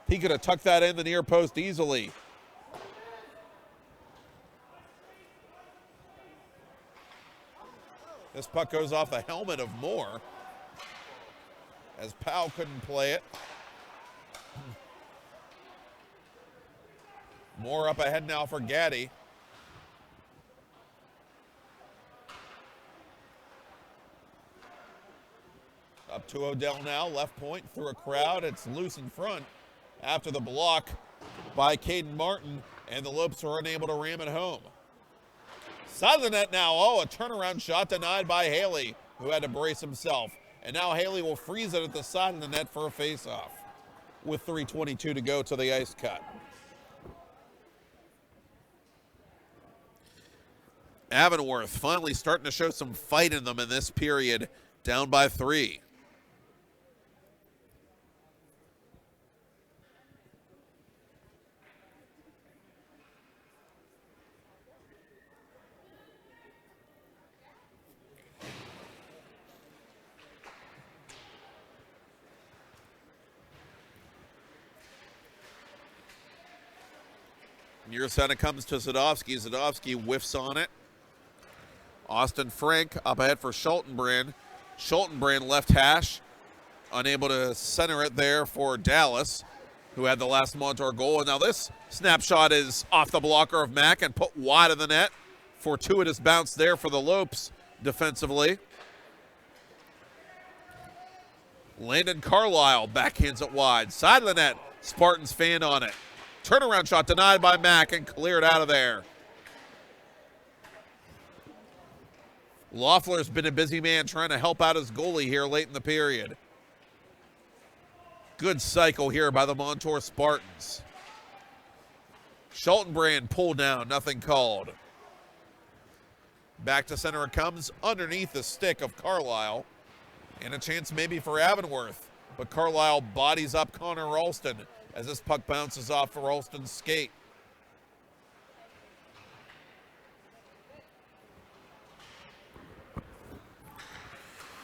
he could have tucked that in the near post easily. This puck goes off the helmet of Moore, as Powell couldn't play it. Moore up ahead now for Gaddy. Up to Odell now, left point through a crowd. It's loose in front after the block by Caden Martin, and the Lopes are unable to ram it home. Side of the net now. Oh, a turnaround shot denied by Haley, who had to brace himself. And now Haley will freeze it at the side of the net for a face-off with 3:22 to go to the ice cut. Avonworth finally starting to show some fight in them in this period, down by 3. Near center comes to Zadovsky. Zadovsky whiffs on it. Austin Frank up ahead for Schultenbrand. Schultenbrand left hash, unable to center it there for Dallas, who had the last Montour goal. And now this snapshot is off the blocker of Mack and put wide of the net. Fortuitous bounce there for the Lopes defensively. Landon Carlisle backhands it wide. Side of the net, Spartans fan on it. Turnaround shot denied by Mack and cleared out of there. Loeffler's been a busy man trying to help out his goalie here late in the period. Good cycle here by the Montour Spartans. Schultenbrand pulled down, nothing called. Back to center it comes, underneath the stick of Carlisle. And a chance maybe for Avonworth. But Carlisle bodies up Connor Ralston as this puck bounces off for Ralston's skate.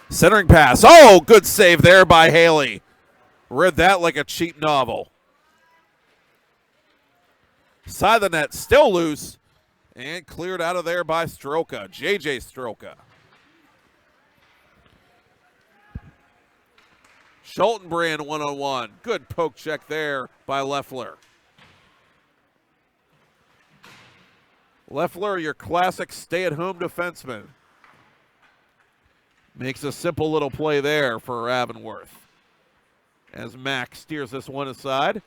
Centering pass. Oh, good save there by Haley. Read that like a cheap novel. Side of the net, still loose. And cleared out of there by Stroka, JJ Stroka. Schultenbrand 1-on-1. Good poke check there by Loeffler. Loeffler, your classic stay-at-home defenseman. Makes a simple little play there for Avonworth. As Mack steers this one aside.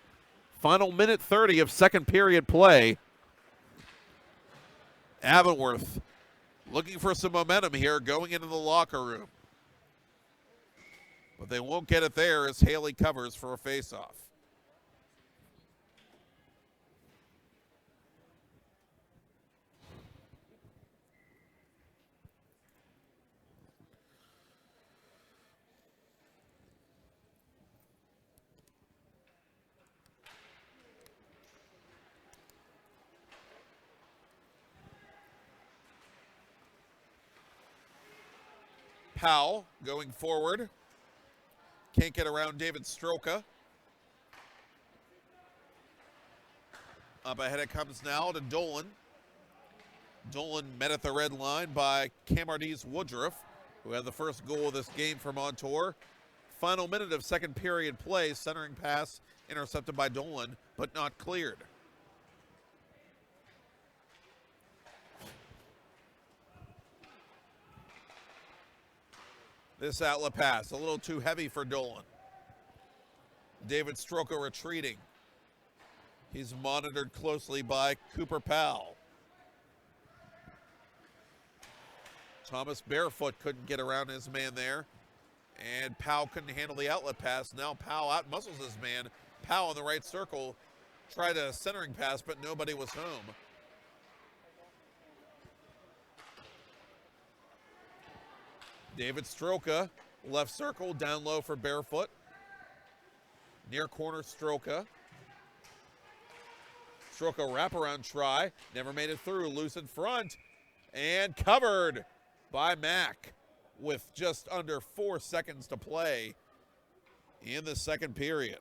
Final minute 30 of second period play. Avonworth looking for some momentum here going into the locker room. But they won't get it there as Haley covers for a faceoff. Powell going forward. Can't get around David Stroka. Up ahead it comes now to Dolan. Dolan met at the red line by Camardis Woodruff, who had the first goal of this game for Montour. Final minute of second period play, centering pass intercepted by Dolan, but not cleared. This outlet pass, a little too heavy for Dolan. David Stroka retreating. He's monitored closely by Cooper Powell. Thomas Barefoot couldn't get around his man there. And Powell couldn't handle the outlet pass. Now Powell out-muscles his man. Powell in the right circle tried a centering pass, but nobody was home. David Stroka, left circle, down low for Barefoot. Near corner, Stroka. Stroka wraparound try, never made it through, loose in front, and covered by Mack with just under 4 seconds to play in the second period.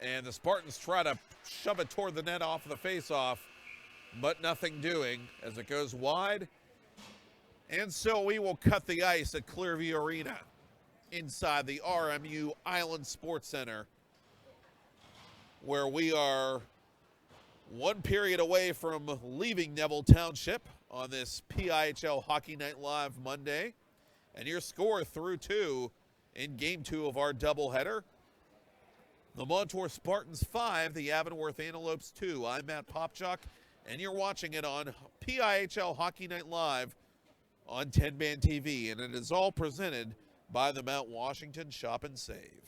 And the Spartans try to shove it toward the net off of the face-off, but nothing doing as it goes wide. And so we will cut the ice at Clearview Arena inside the RMU Island Sports Center, where we are one period away from leaving Neville Township on this PIHL Hockey Night Live Monday. And your score through 2 in Game 2 of our doubleheader. The Montour Spartans 5, the Avonworth Antelopes 2. I'm Matt Popchock, and you're watching it on PIHL Hockey Night Live on 10-Band TV, and it is all presented by the Mount Washington Shop and Save.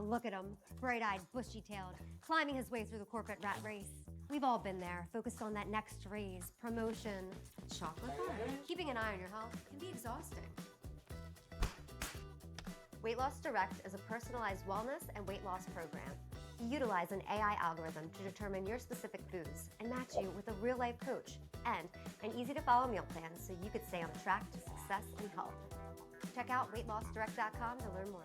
Look at him, bright-eyed, bushy-tailed, climbing his way through the corporate rat race. We've all been there, focused on that next raise, promotion, chocolate bar. Keeping an eye on your health can be exhausting. Weight Loss Direct is a personalized wellness and weight loss program. We utilize an AI algorithm to determine your specific foods and match you with a real-life coach and an easy-to-follow meal plan so you could stay on track to success and health. Check out weightlossdirect.com to learn more.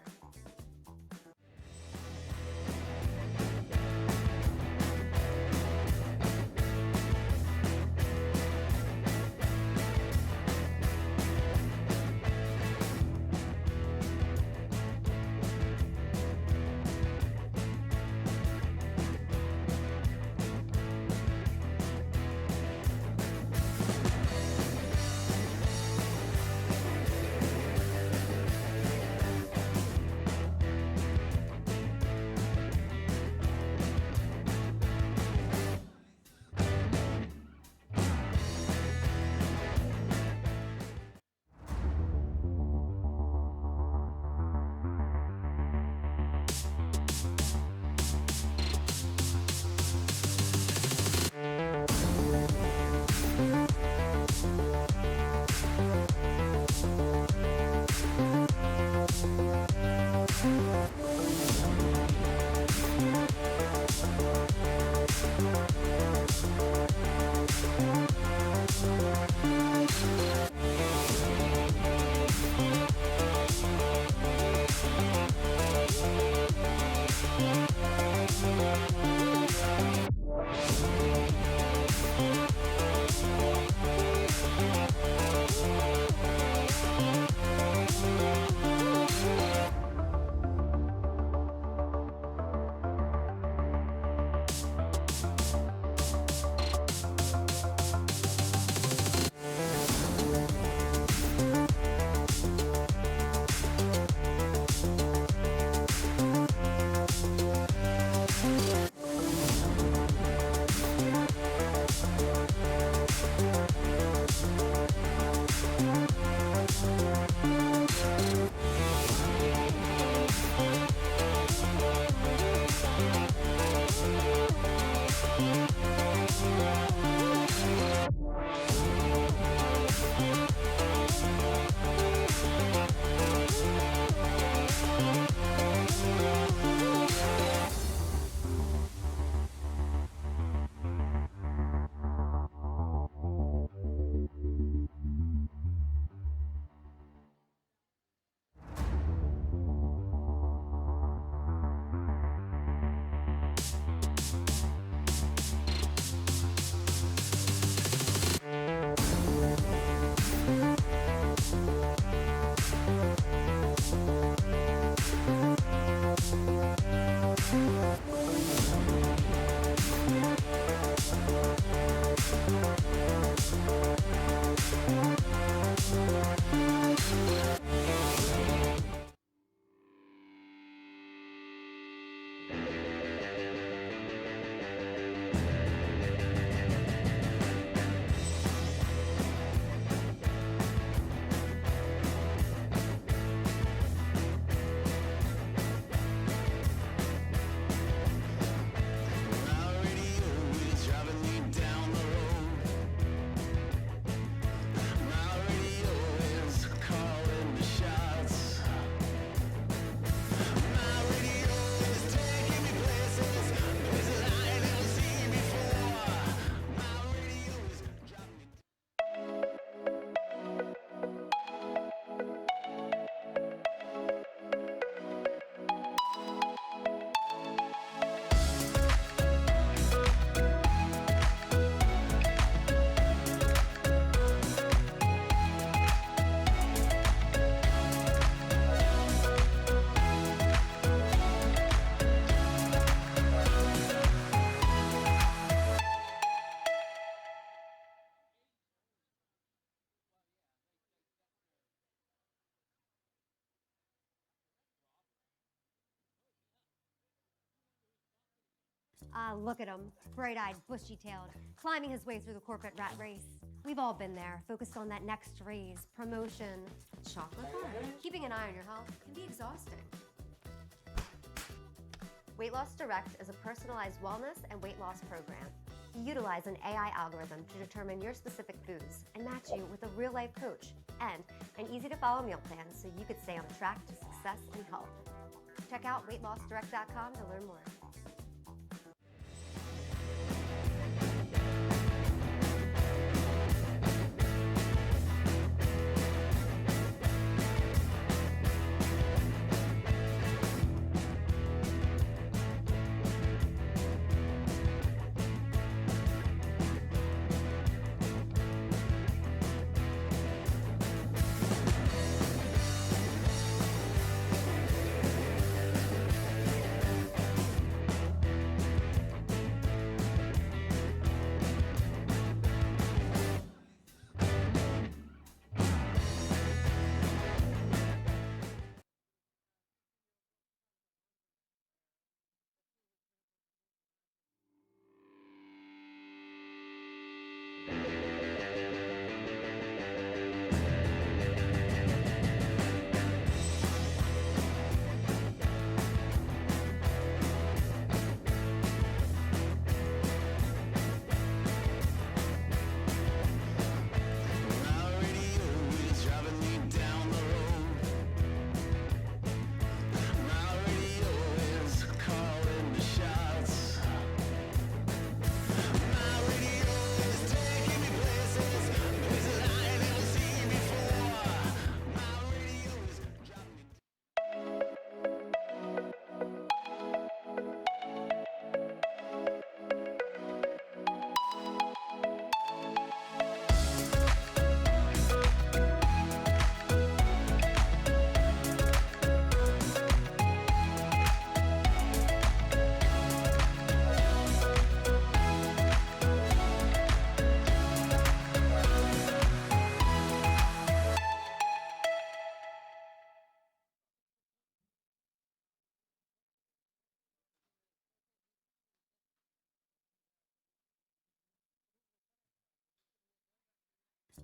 Ah, look at him, bright-eyed, bushy-tailed, climbing his way through the corporate rat race. We've all been there, focused on that next raise, promotion, chocolate bar. Keeping an eye on your health can be exhausting. Weight Loss Direct is a personalized wellness and weight loss program. We utilize an AI algorithm to determine your specific foods and match you with a real-life coach and an easy-to-follow meal plan so you could stay on track to success and health. Check out weightlossdirect.com to learn more.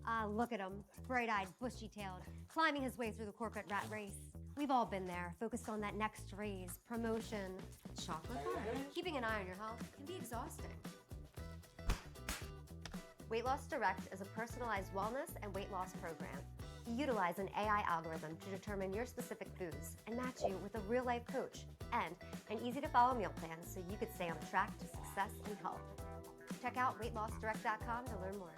Ah, look at him, bright-eyed, bushy-tailed, climbing his way through the corporate rat race. We've all been there, focused on that next raise, promotion, chocolate bar. Keeping an eye on your health can be exhausting. Weight Loss Direct is a personalized wellness and weight loss program. We utilize an AI algorithm to determine your specific foods and match you with a real-life coach and an easy-to-follow meal plan so you could stay on track to success and health. Check out weightlossdirect.com to learn more.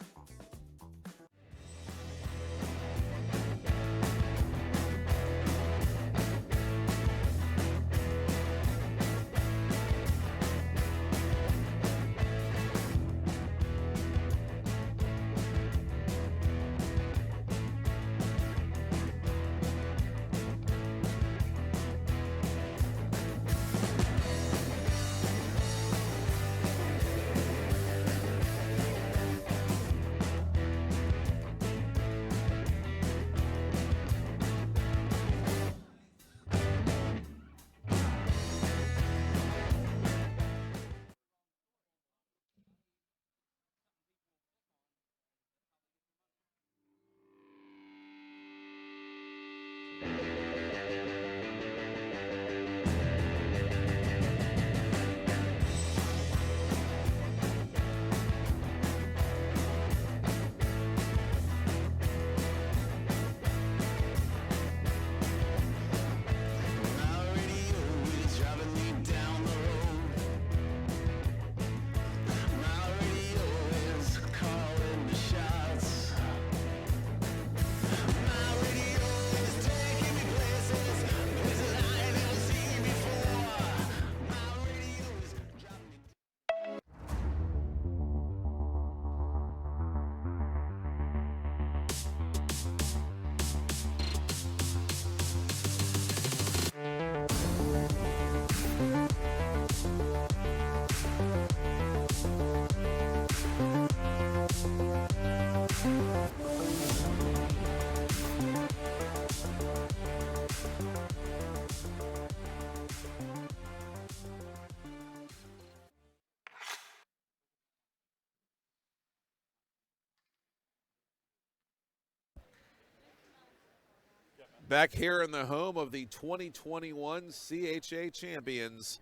Back here in the home of the 2021 CHA champions.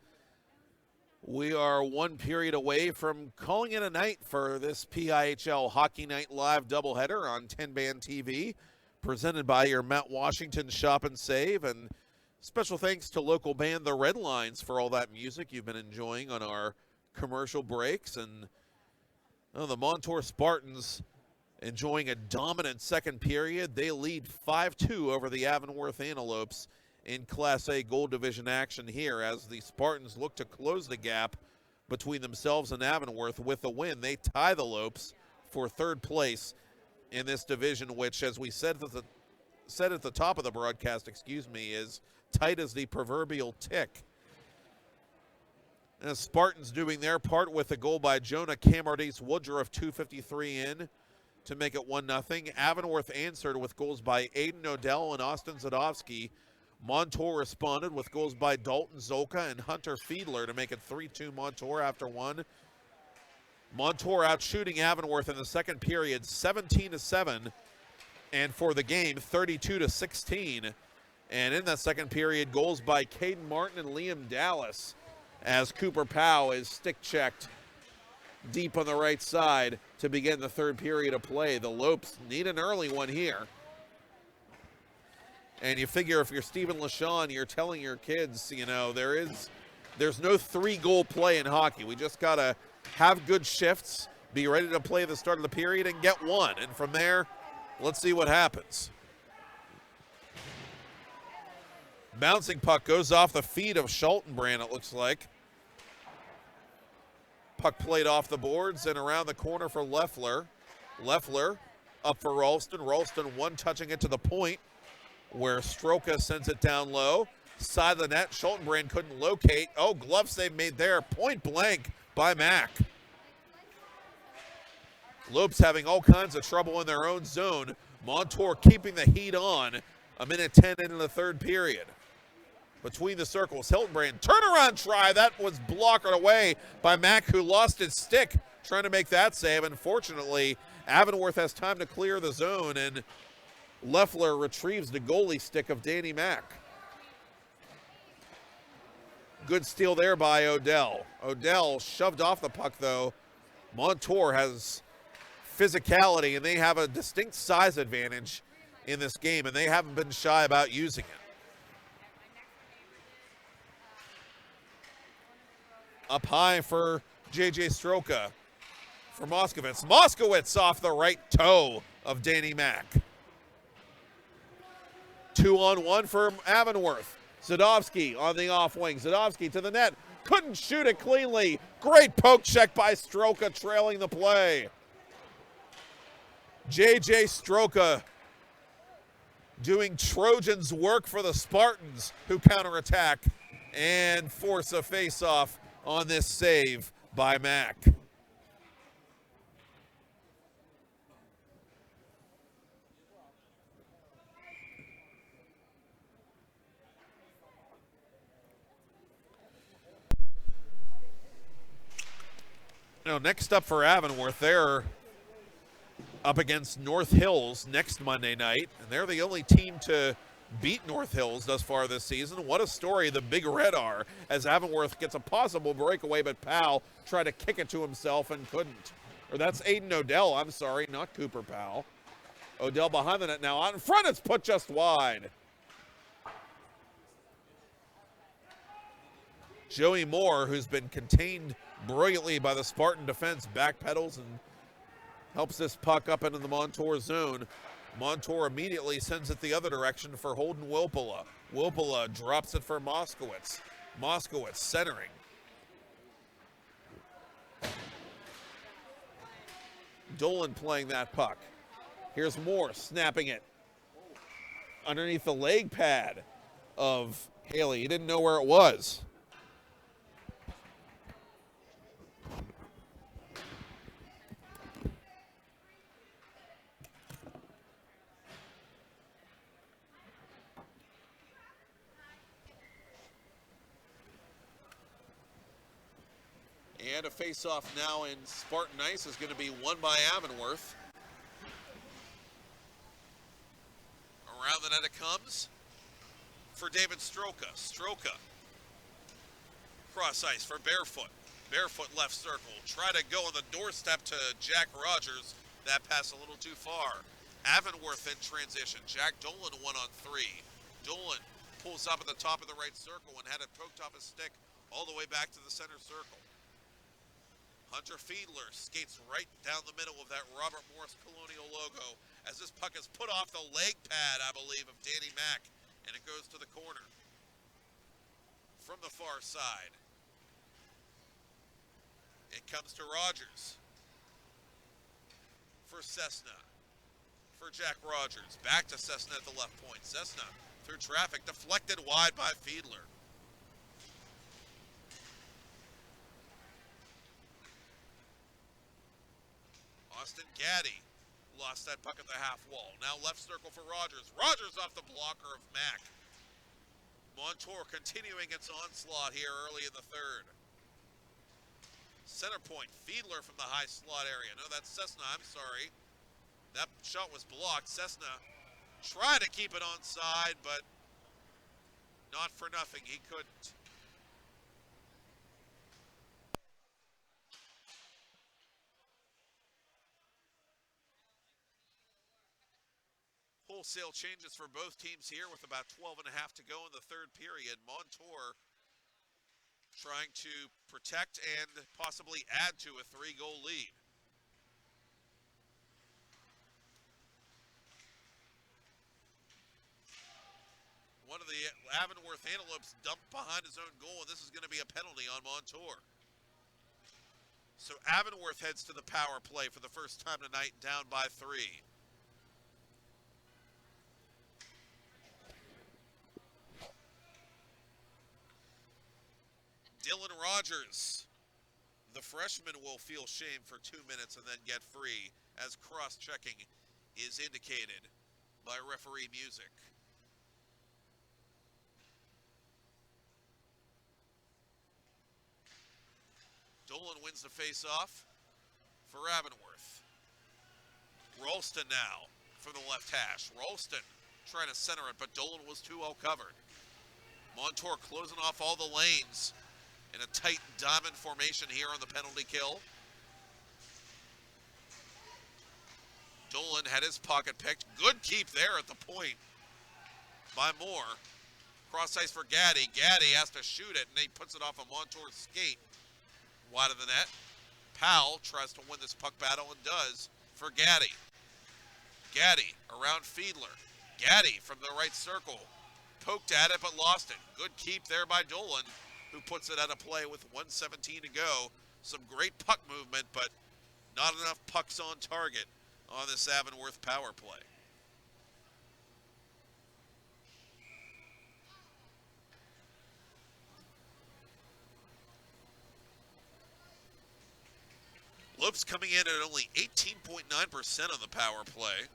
We are one period away from calling it a night for this PIHL Hockey Night Live doubleheader on 10-Band TV, presented by your Mount Washington Shop and Save. And special thanks to local band The Red Lines for all that music you've been enjoying on our commercial breaks. And the Montour Spartans enjoying a dominant second period. They lead 5-2 over the Avonworth Antelopes in Class A Gold Division action here as the Spartans look to close the gap between themselves and Avonworth with a win. They tie the Lopes for third place in this division, which, as we said at the top of the broadcast, is tight as the proverbial tick. And the Spartans doing their part with a goal by Jonah Camardis Woodruff, 2:53 in, to make it 1-0. Avonworth answered with goals by Aiden Odell and Austin Zadovsky. Montour responded with goals by Dalton Zolka and Hunter Fiedler to make it 3-2 Montour after one. Montour out shooting Avonworth in the second period 17-7, and for the game 32-16. And in that second period, goals by Caden Martin and Liam Dallas as Cooper Powell is stick checked deep on the right side to begin the third period of play. The Lopes need an early one here. And you figure if you're Stephen LaShawn, you're telling your kids, there's no three-goal play in hockey. We just got to have good shifts, be ready to play the start of the period, and get one. And from there, let's see what happens. Bouncing puck goes off the feet of Schultenbrand, it looks like. Puck played off the boards and around the corner for Leffler. Leffler up for Ralston. Ralston one-touching it to the point, where Stroka sends it down low. Side of the net, Schultenbrand couldn't locate. Oh, glove save made there, point blank by Mack. Lopes having all kinds of trouble in their own zone. Montour keeping the heat on. 1:10 into the third period. Between the circles, Hiltonbrand, turnaround try. That was blocked away by Mack, who lost his stick trying to make that save. Unfortunately, Avonworth has time to clear the zone, and Leffler retrieves the goalie stick of Danny Mack. Good steal there by Odell. Odell shoved off the puck, though. Montour has physicality, and they have a distinct size advantage in this game, and they haven't been shy about using it. Up high for J.J. Stroka for Moskowitz. Moskowitz off the right toe of Danny Mack. 2-on-1 for Avonworth. Zadovsky on the off wing. Zadovsky to the net. Couldn't shoot it cleanly. Great poke check by Stroka, trailing the play. J.J. Stroka doing Trojans work for the Spartans, who counterattack and force a face-off on this save by Mack. Now, next up for Avonworth, they're up against North Hills next Monday night, and they're the only team to beat North Hills thus far this season. What a story the Big Red are, as Avonworth gets a possible breakaway, but Powell tried to kick it to himself and couldn't. Or that's Aiden Odell, I'm sorry, not Cooper Powell. Odell behind the net now. Out in front, it's put just wide. Joey Moore, who's been contained brilliantly by the Spartan defense, backpedals and helps this puck up into the Montour zone. Montour immediately sends it the other direction for Holden Wilpala. Wilpala drops it for Moskowitz. Moskowitz centering. Dolan playing that puck. Here's Moore snapping it underneath the leg pad of Haley. He didn't know where it was. And a face-off now in Spartan Ice is going to be won by Avonworth. Around the net it comes. for David Stroka. Stroka, cross ice for Barefoot. Barefoot left circle. Try to go on the doorstep to Jack Rogers. That pass a little too far. Avonworth in transition. Jack Dolan 1-on-3. Dolan pulls up at the top of the right circle and had it poked off his stick all the way back to the center circle. Hunter Fiedler skates right down the middle of that Robert Morris Colonial logo as this puck is put off the leg pad, I believe, of Danny Mack, and it goes to the corner. From the far side, it comes to Rogers. For Cessna. For Jack Rogers. Back to Cessna at the left point. Cessna through traffic, deflected wide by Fiedler. Austin Gaddy lost that puck at the half wall. Now left circle for Rogers. Rogers off the blocker of Mack. Montour continuing its onslaught here early in the third. Center point, Fiedler from the high slot area. No, that's Cessna, I'm sorry. That shot was blocked. Cessna tried to keep it onside, but not for nothing, he couldn't. Wholesale changes for both teams here with about 12 and a half to go in the third period. Montour trying to protect and possibly add to a 3-goal lead. One of the Avonworth Antelopes dumped behind his own goal, and this is going to be a penalty on Montour. So Avonworth heads to the power play for the first time tonight, down by 3. Dylan Rogers, the freshman, will feel shame for 2 minutes and then get free as cross-checking is indicated by referee music. Dolan wins the face-off for Avonworth. Rolston now from the left hash. Rolston trying to center it, but Dolan was too well covered. Montour closing off all the lanes in a tight diamond formation here on the penalty kill. Dolan had his pocket picked. Good keep there at the point by Moore. Cross ice for Gaddy. Gaddy has to shoot it, and he puts it off a Montour skate. Wide of the net. Powell tries to win this puck battle and does for Gaddy. Gaddy around Fiedler. Gaddy from the right circle. Poked at it but lost it. Good keep there by Dolan, who puts it out of play with 1:17 to go. Some great puck movement, but not enough pucks on target on this Avonworth power play. Lopes coming in at only 18.9% on the power play.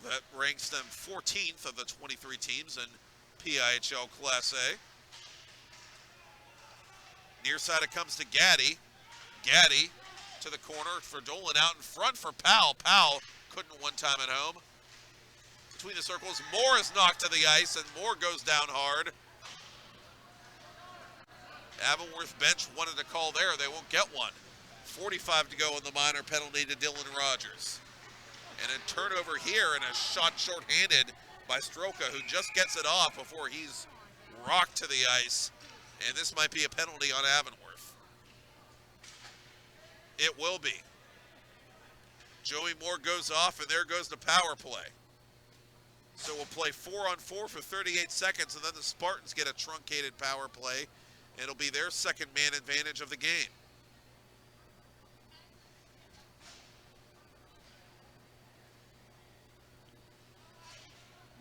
That ranks them 14th of the 23 teams in PIHL Class A. Near side it comes to Gaddy. Gaddy to the corner for Dolan, out in front for Powell. Powell couldn't one time at home. Between the circles, Moore is knocked to the ice, and Moore goes down hard. Avonworth bench wanted a call there. They won't get one. 45 to go in the minor penalty to Dylan Rogers. And a turnover here and a shot shorthanded by Stroka, who just gets it off before he's rocked to the ice. And this might be a penalty on Avonworth. It will be. Joey Moore goes off, and there goes the power play. So we'll play 4-on-4 for 38 seconds, and then the Spartans get a truncated power play. It'll be their second man advantage of the game.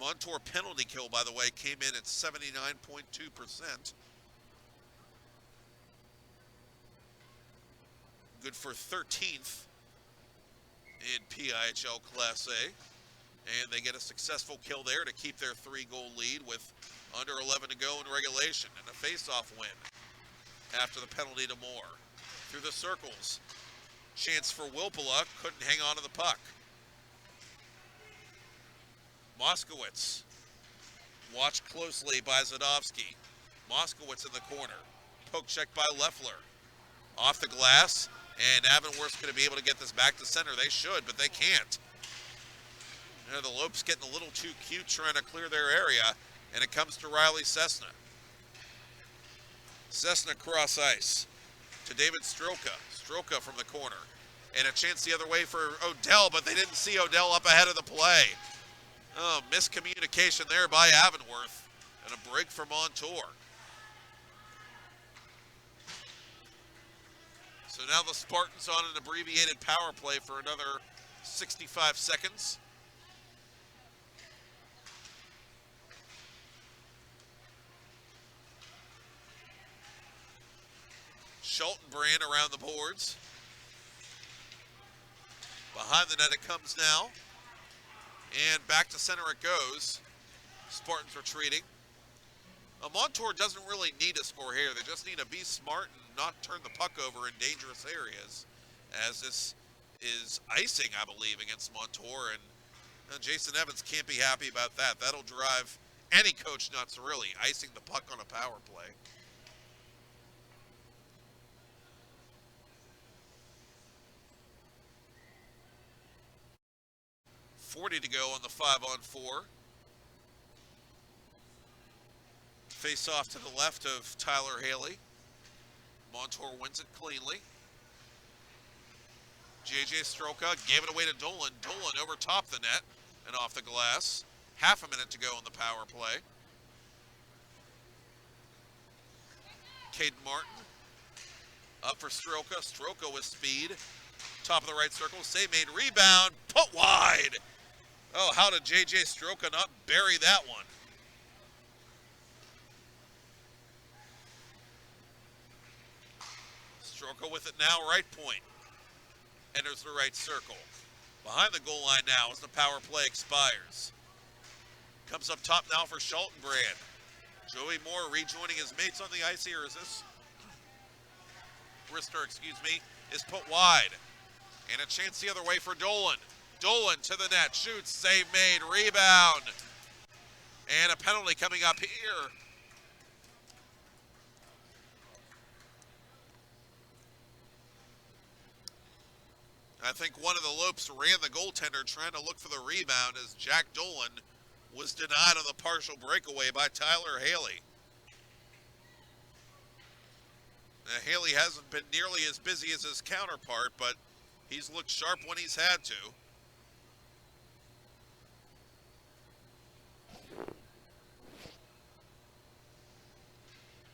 Montour penalty kill, by the way, came in at 79.2%. Good for 13th in PIHL Class A. And they get a successful kill there to keep their 3-goal lead with under 11 to go in regulation, and a face-off win after the penalty to Moore. Through the circles, Chance for Wilpala, couldn't hang on to the puck. Moskowitz, watched closely by Zadovsky. Moskowitz in the corner. Poke check by Leffler. Off the glass, and Avonworth's going to be able to get this back to center. They should, but they can't. You know, the Lopes getting a little too cute trying to clear their area, and it comes to Riley Cessna. Cessna cross ice to David Stroka. Stroka from the corner. And a chance the other way for Odell, but they didn't see Odell up ahead of the play. Oh, miscommunication there by Avonworth, and a break for Montour. So now the Spartans on an abbreviated power play for another 65 seconds. Schultenbrand around the boards. Behind the net it comes now. And back to center it goes. Spartans retreating. Montour doesn't really need to score here. They just need to be smart and not turn the puck over in dangerous areas, as this is icing, I believe, against Montour. And Jason Evans can't be happy about that. That'll drive any coach nuts, really, icing the puck on a power play. .40 to go on the 5-on-4. Face off to the left of Tyler Haley. Montour wins it cleanly. J.J. Stroka gave it away to Dolan. Dolan over top the net and off the glass. Half a minute to go on the power play. Caden Martin up for Stroka. Stroka with speed. Top of the right circle. Save made. Rebound. Put wide. Oh, how did J.J. Stroka not bury that one? Stroka with it now, right point. Enters the right circle. Behind the goal line now as the power play expires. Comes up top now for Schultenbrand. Joey Moore rejoining his mates on the ice here. Is this? Brister, excuse me, is put wide. And a chance the other way for Dolan. Dolan to the net, shoots, save made, rebound. And a penalty coming up here. I think one of the Lopes ran the goaltender trying to look for the rebound as Jack Dolan was denied on the partial breakaway by Tyler Haley. Now, Haley hasn't been nearly as busy as his counterpart, but he's looked sharp when he's had to.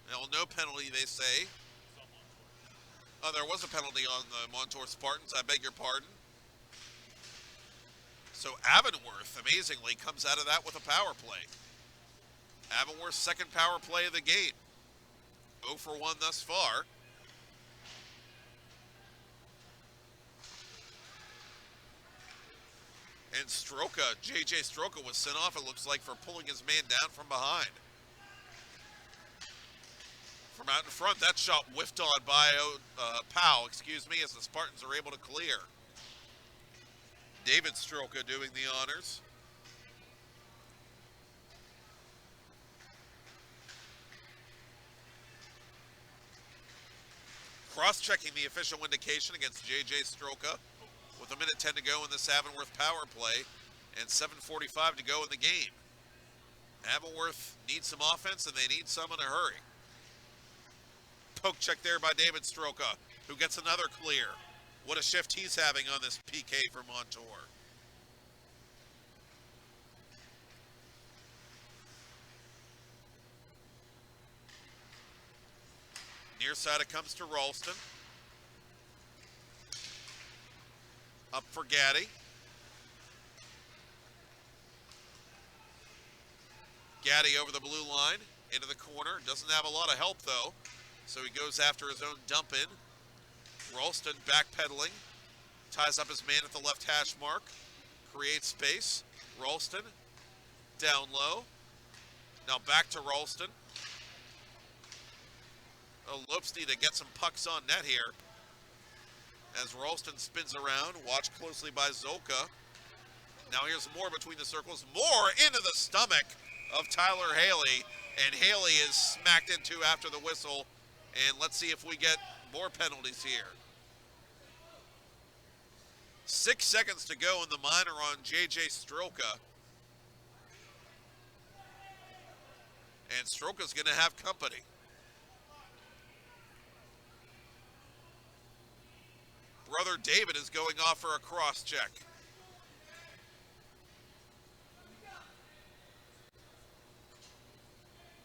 Now, no penalty, they say. Oh, there was a penalty on the Montour Spartans. I beg your pardon. So Avonworth, amazingly, comes out of that with a power play. Avonworth's second power play of the game. 0 for 1 thus far. And Stroka, J.J. Stroka was sent off, it looks like, for pulling his man down from behind. From out in front, that shot whiffed on by Powell, as the Spartans are able to clear. David Stroka doing the honors. Cross-checking the official indication against J.J. Stroka with 1:10 to go in this Avonworth power play and 7:45 to go in the game. Avonworth needs some offense, and they need some in a hurry. Poke check there by David Stroka, who gets another clear. What a shift he's having on this PK for Montour. Near side it comes to Ralston. Up for Gaddy. Gaddy over the blue line, into the corner. Doesn't have a lot of help though, so he goes after his own dump in. Ralston backpedaling, ties up his man at the left hash mark, creates space. Ralston down low. Now back to Ralston. Oh, Lopes need to get some pucks on net here. as Ralston spins around, watched closely by Zolka. Now here's more between the circles, more into the stomach of Tyler Haley, and Haley is smacked into after the whistle, and let's see if we get more penalties here. 6 seconds to go in the minor on J.J. Strelka. And Strelka's going to have company. Brother David is going off for a cross check.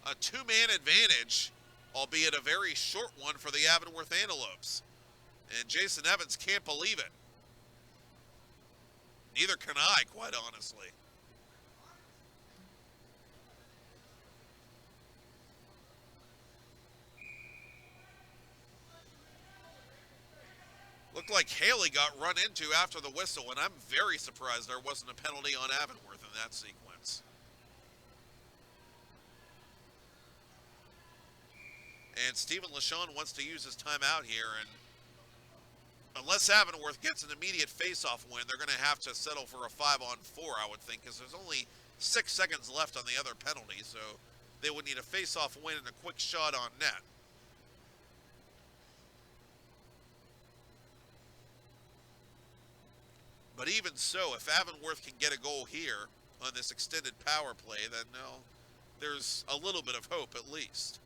A two-man advantage, albeit a very short one for the Avonworth Antelopes. And Jason Evans can't believe it. Neither can I, quite honestly. Looked like Haley got run into after the whistle, and I'm very surprised there wasn't a penalty on Avonworth in that sequence. And Stephen LaShawn wants to use his timeout here, and unless Avonworth gets an immediate face-off win, they're going to have to settle for a 5-on-4, I would think, because there's only 6 seconds left on the other penalty, so they would need a face-off win and a quick shot on net. But even so, if Avonworth can get a goal here on this extended power play, then no, there's a little bit of hope at least.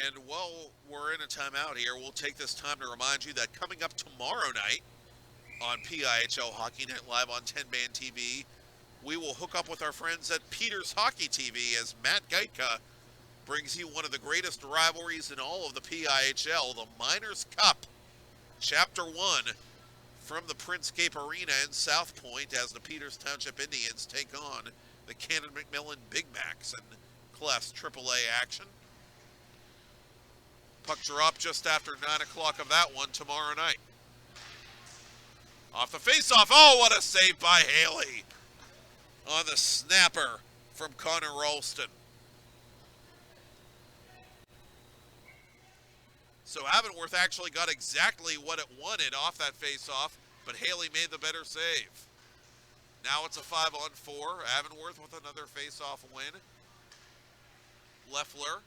And while we're in a timeout here, we'll take this time to remind you that coming up tomorrow night on PIHL Hockey Night Live on 10-Man TV, we will hook up with our friends at Peters Hockey TV as Matt Geitka brings you one of the greatest rivalries in all of the PIHL, the Miners Cup, Chapter 1, from the Prinscape Arena in South Point as the Peters Township Indians take on the Cannon McMillan Big Macs in Class AAA action. Puck drop just after 9 o'clock of that one tomorrow night. Off the faceoff. Oh, what a save by Haley on the snapper from Connor Ralston. So Avonworth actually got exactly what it wanted off that faceoff, but Haley made the better save. Now it's a 5-on-4. Avonworth with another faceoff win. Leffler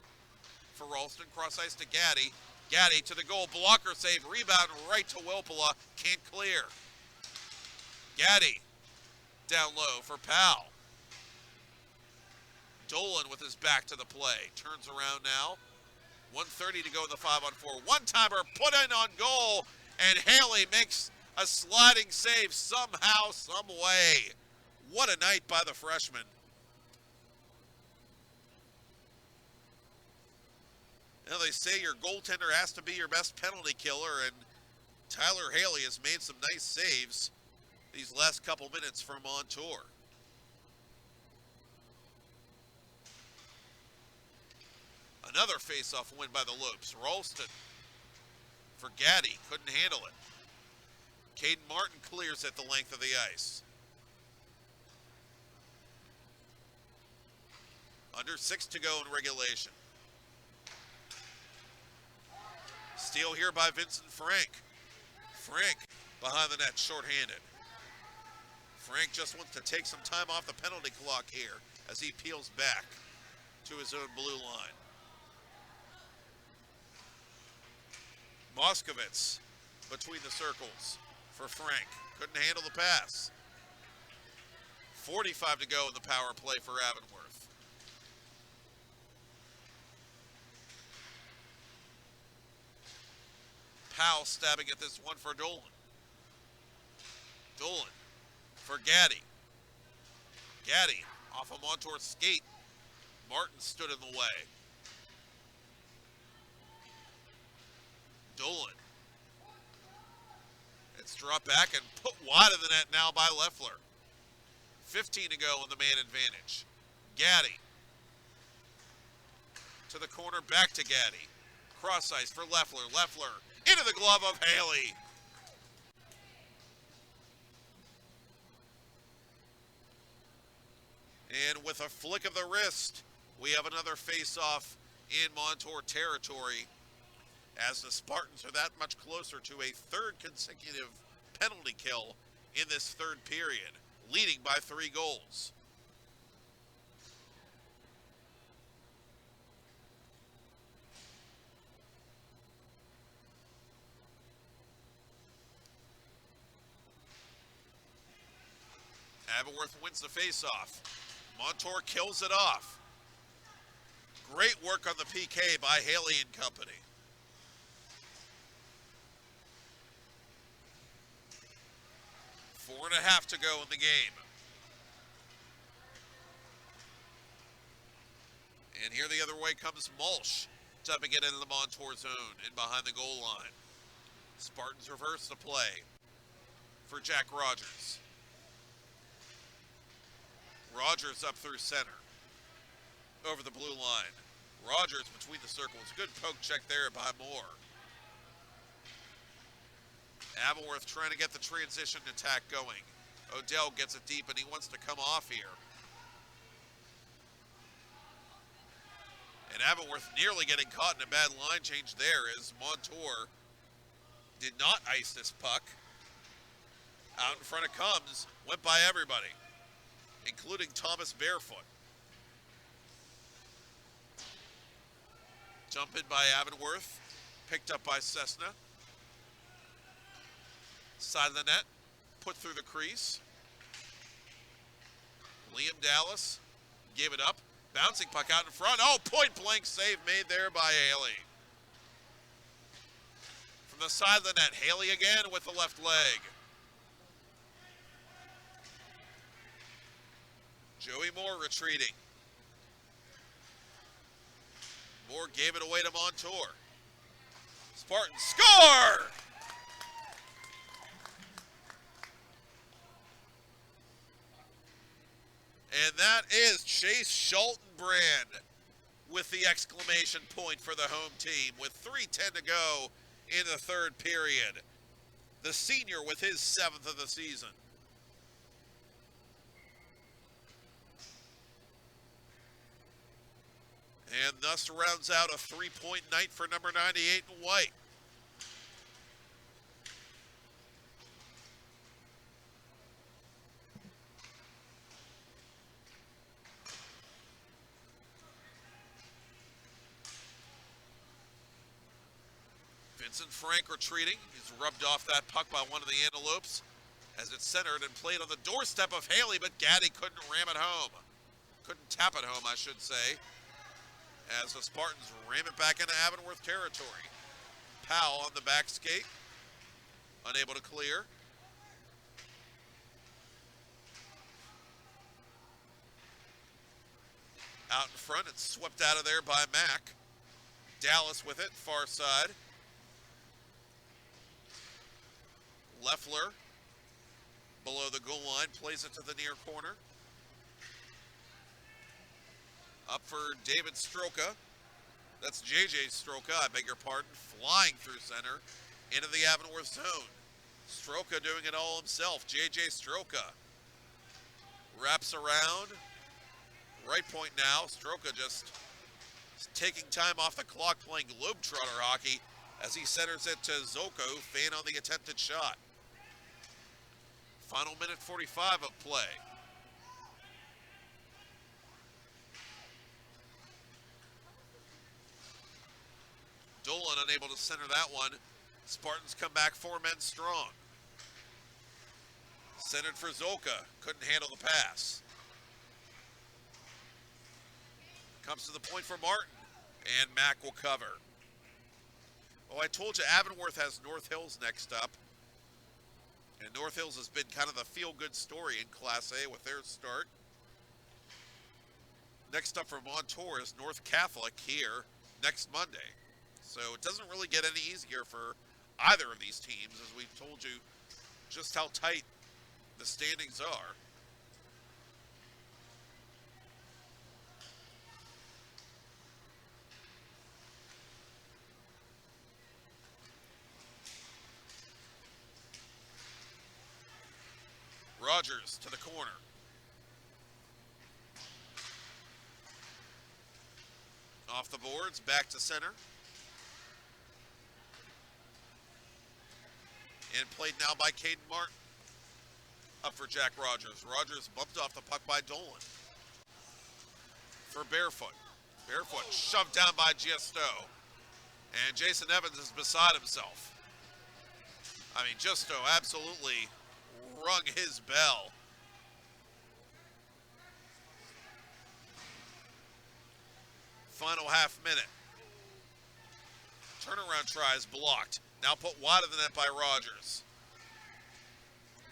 for Ralston, cross ice to Gaddy. Gaddy to the goal, blocker save, rebound right to Wilpala, can't clear. Gaddy down low for Powell. Dolan with his back to the play, turns around now. 1:30 to go in the 5-on-4. One-timer put in on goal, and Haley makes a sliding save somehow, some way. What a night by the freshman. Now they say your goaltender has to be your best penalty killer, and Tyler Haley has made some nice saves these last couple minutes for Montour. Another face-off win by the Lopes. Ralston for Gaddy, couldn't handle it. Caden Martin clears at the length of the ice. Under 6 to go in regulation. Steal here by Vincent Frank. Frank behind the net, shorthanded. Frank just wants to take some time off the penalty clock here as he peels back to his own blue line. Moskovitz between the circles for Frank. Couldn't handle the pass. 45 to go in the power play for Avonworth. Powell stabbing at this one for Dolan. Dolan for Gaddy. Gaddy off a Montour skate. Martin stood in the way. Dolan. It's dropped back and put wide of the net now by Leffler. 15 to go on the man advantage. Gaddy. To the corner, back to Gaddy. Cross ice for Leffler. Leffler into the glove of Haley. And with a flick of the wrist, we have another face-off in Montour territory as the Spartans are that much closer to a third consecutive penalty kill in this third period, leading by 3 goals. Avonworth wins the face-off. Montour kills it off. Great work on the PK by Haley and company. Four and a half to go in the game. And here the other way comes Mulch, dumping it into the Montour zone and behind the goal line. Spartans reverse the play for Jack Rogers. Rogers up through center. Over the blue line. Rogers between the circles. Good poke check there by Moore. Avonworth trying to get the transition attack going. Odell gets it deep and he wants to come off here. And Avonworth nearly getting caught in a bad line change there as Montour did not ice this puck. Out in front it comes. Went by everybody, including Thomas Barefoot. Jump in by Avonworth, picked up by Cessna. Side of the net, put through the crease. Liam Dallas gave it up. Bouncing puck out in front. Oh, point blank save made there by Haley. From the side of the net, Haley again with the left leg. Joey Moore retreating. Moore gave it away to Montour. Spartans score! And that is Chase Schultenbrand with the exclamation point for the home team with 3:10 to go in the third period. The senior with his 7th of the season. And thus rounds out a 3-point night for number 98 in white. Vincent Frank retreating. He's rubbed off that puck by one of the Antelopes as it's centered and played on the doorstep of Haley, but Gaddy couldn't ram it home. Couldn't tap it home, I should say, as the Spartans ram it back into Avonworth territory. Powell on the back skate, unable to clear. Out in front, it's swept out of there by Mack. Dallas with it, far side. Leffler, below the goal line, plays it to the near corner. Up for David Stroka. That's JJ Stroka, I beg your pardon, flying through center into the Avonworth zone. Stroka doing it all himself. JJ Stroka wraps around. Right point now. Stroka just taking time off the clock playing Globetrotter hockey as he centers it to Zoko, fan on the attempted shot. Final minute 45 of play. Dolan unable to center that one. Spartans come back 4 men strong. Centered for Zolka. Couldn't handle the pass. Comes to the point for Martin. And Mack will cover. Oh, I told you Avonworth has North Hills next up. And North Hills has been kind of the feel-good story in Class A with their start. Next up for Montour is North Catholic here next Monday. So it doesn't really get any easier for either of these teams, as we've told you just how tight the standings are. Rogers to the corner. Off the boards, back to center. And played now by Caden Martin. Up for Jack Rogers. Rogers bumped off the puck by Dolan. For Barefoot. Barefoot shoved down by Giusto. And Jason Evans is beside himself. I mean, Giusto absolutely rung his bell. Final half minute. Turnaround tries blocked. Now put wide of the net by Rogers.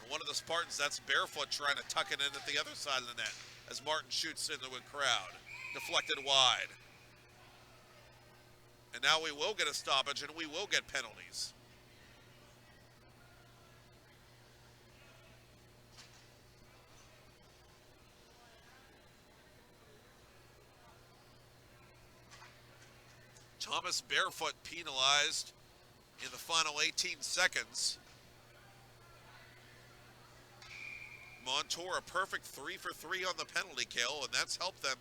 And one of the Spartans, that's Barefoot, trying to tuck it in at the other side of the net as Martin shoots into a crowd. Deflected wide. And now we will get a stoppage and we will get penalties. Thomas Barefoot penalized in the final 18 seconds. Montour a perfect 3 for 3 on the penalty kill, and that's helped them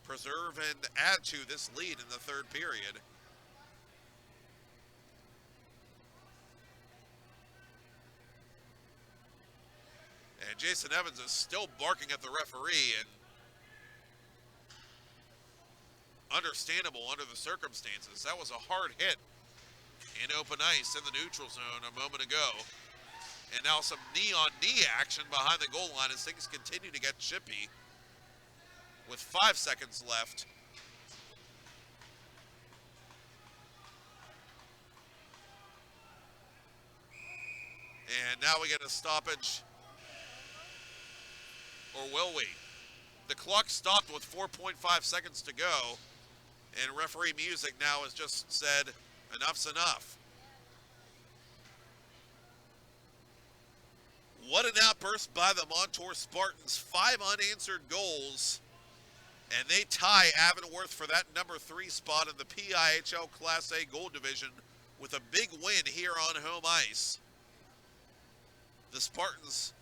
preserve and add to this lead in the third period. And Jason Evans is still barking at the referee, and understandable under the circumstances. That was a hard hit in open ice in the neutral zone a moment ago. And now some knee-on-knee action behind the goal line as things continue to get chippy with 5 seconds left. And now we get a stoppage. Or will we? The clock stopped with 4.5 seconds to go. And referee music now has just said, enough's enough. What an outburst by the Montour Spartans. 5 unanswered goals. And they tie Avonworth for that number 3 spot in the PIHL Class A goal division with a big win here on home ice. The Spartans,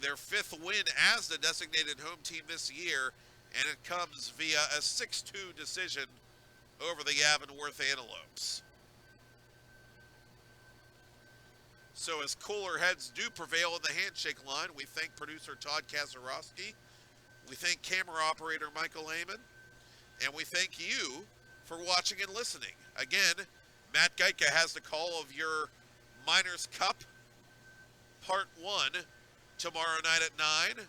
their 5th win as the designated home team this year, and it comes via a 6-2 decision over the Avonworth Antelopes. So as cooler heads do prevail in the handshake line, we thank producer Todd Kazarowski, we thank camera operator Michael Amon, and we thank you for watching and listening. Again, Matt Geitka has the call of your Miners Cup Part 1 tomorrow night at 9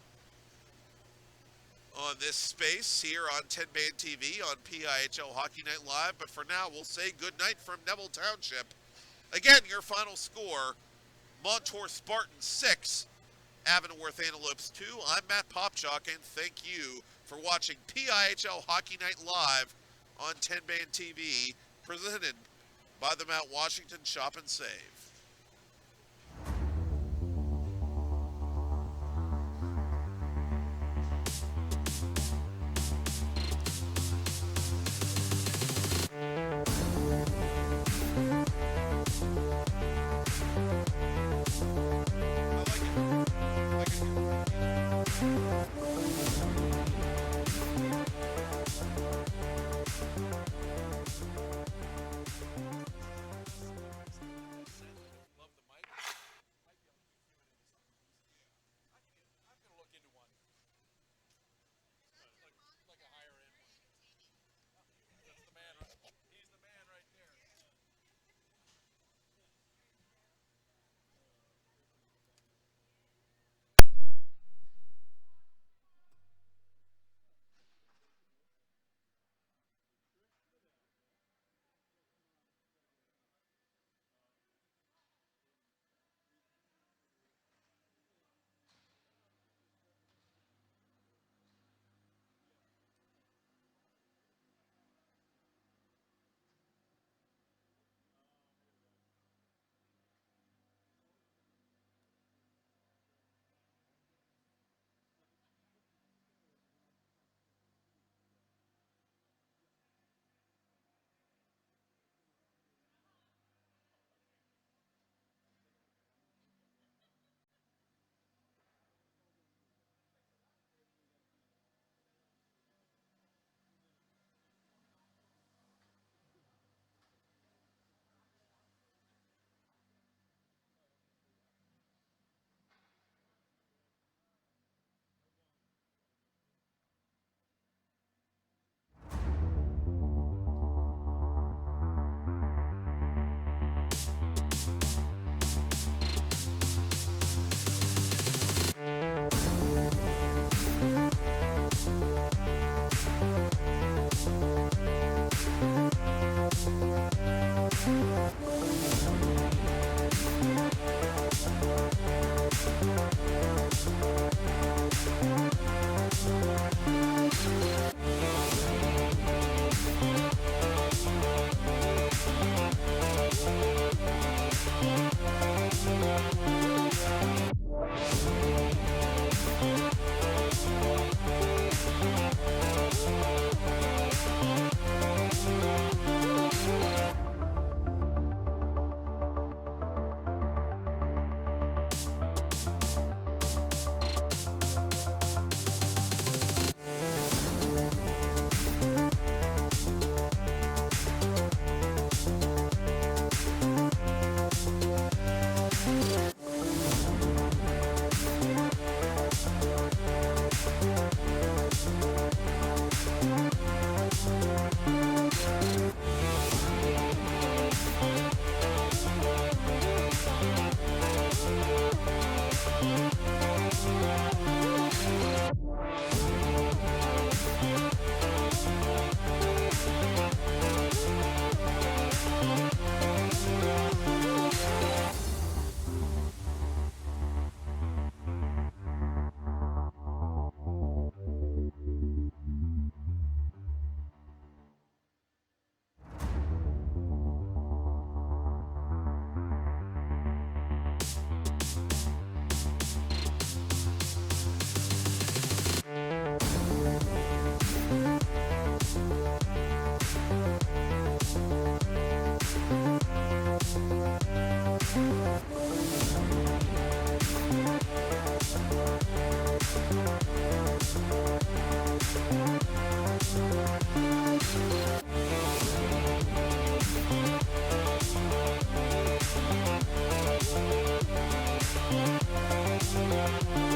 on this space here on 10-Band TV on PIHL Hockey Night Live. But for now, we'll say good night from Neville Township. Again, your final score, Montour Spartans 6, Avonworth Antelopes 2. I'm Matt Popchock, and thank you for watching PIHL Hockey Night Live on 10-Band TV, presented by the Mount Washington Shop and Save. Bye.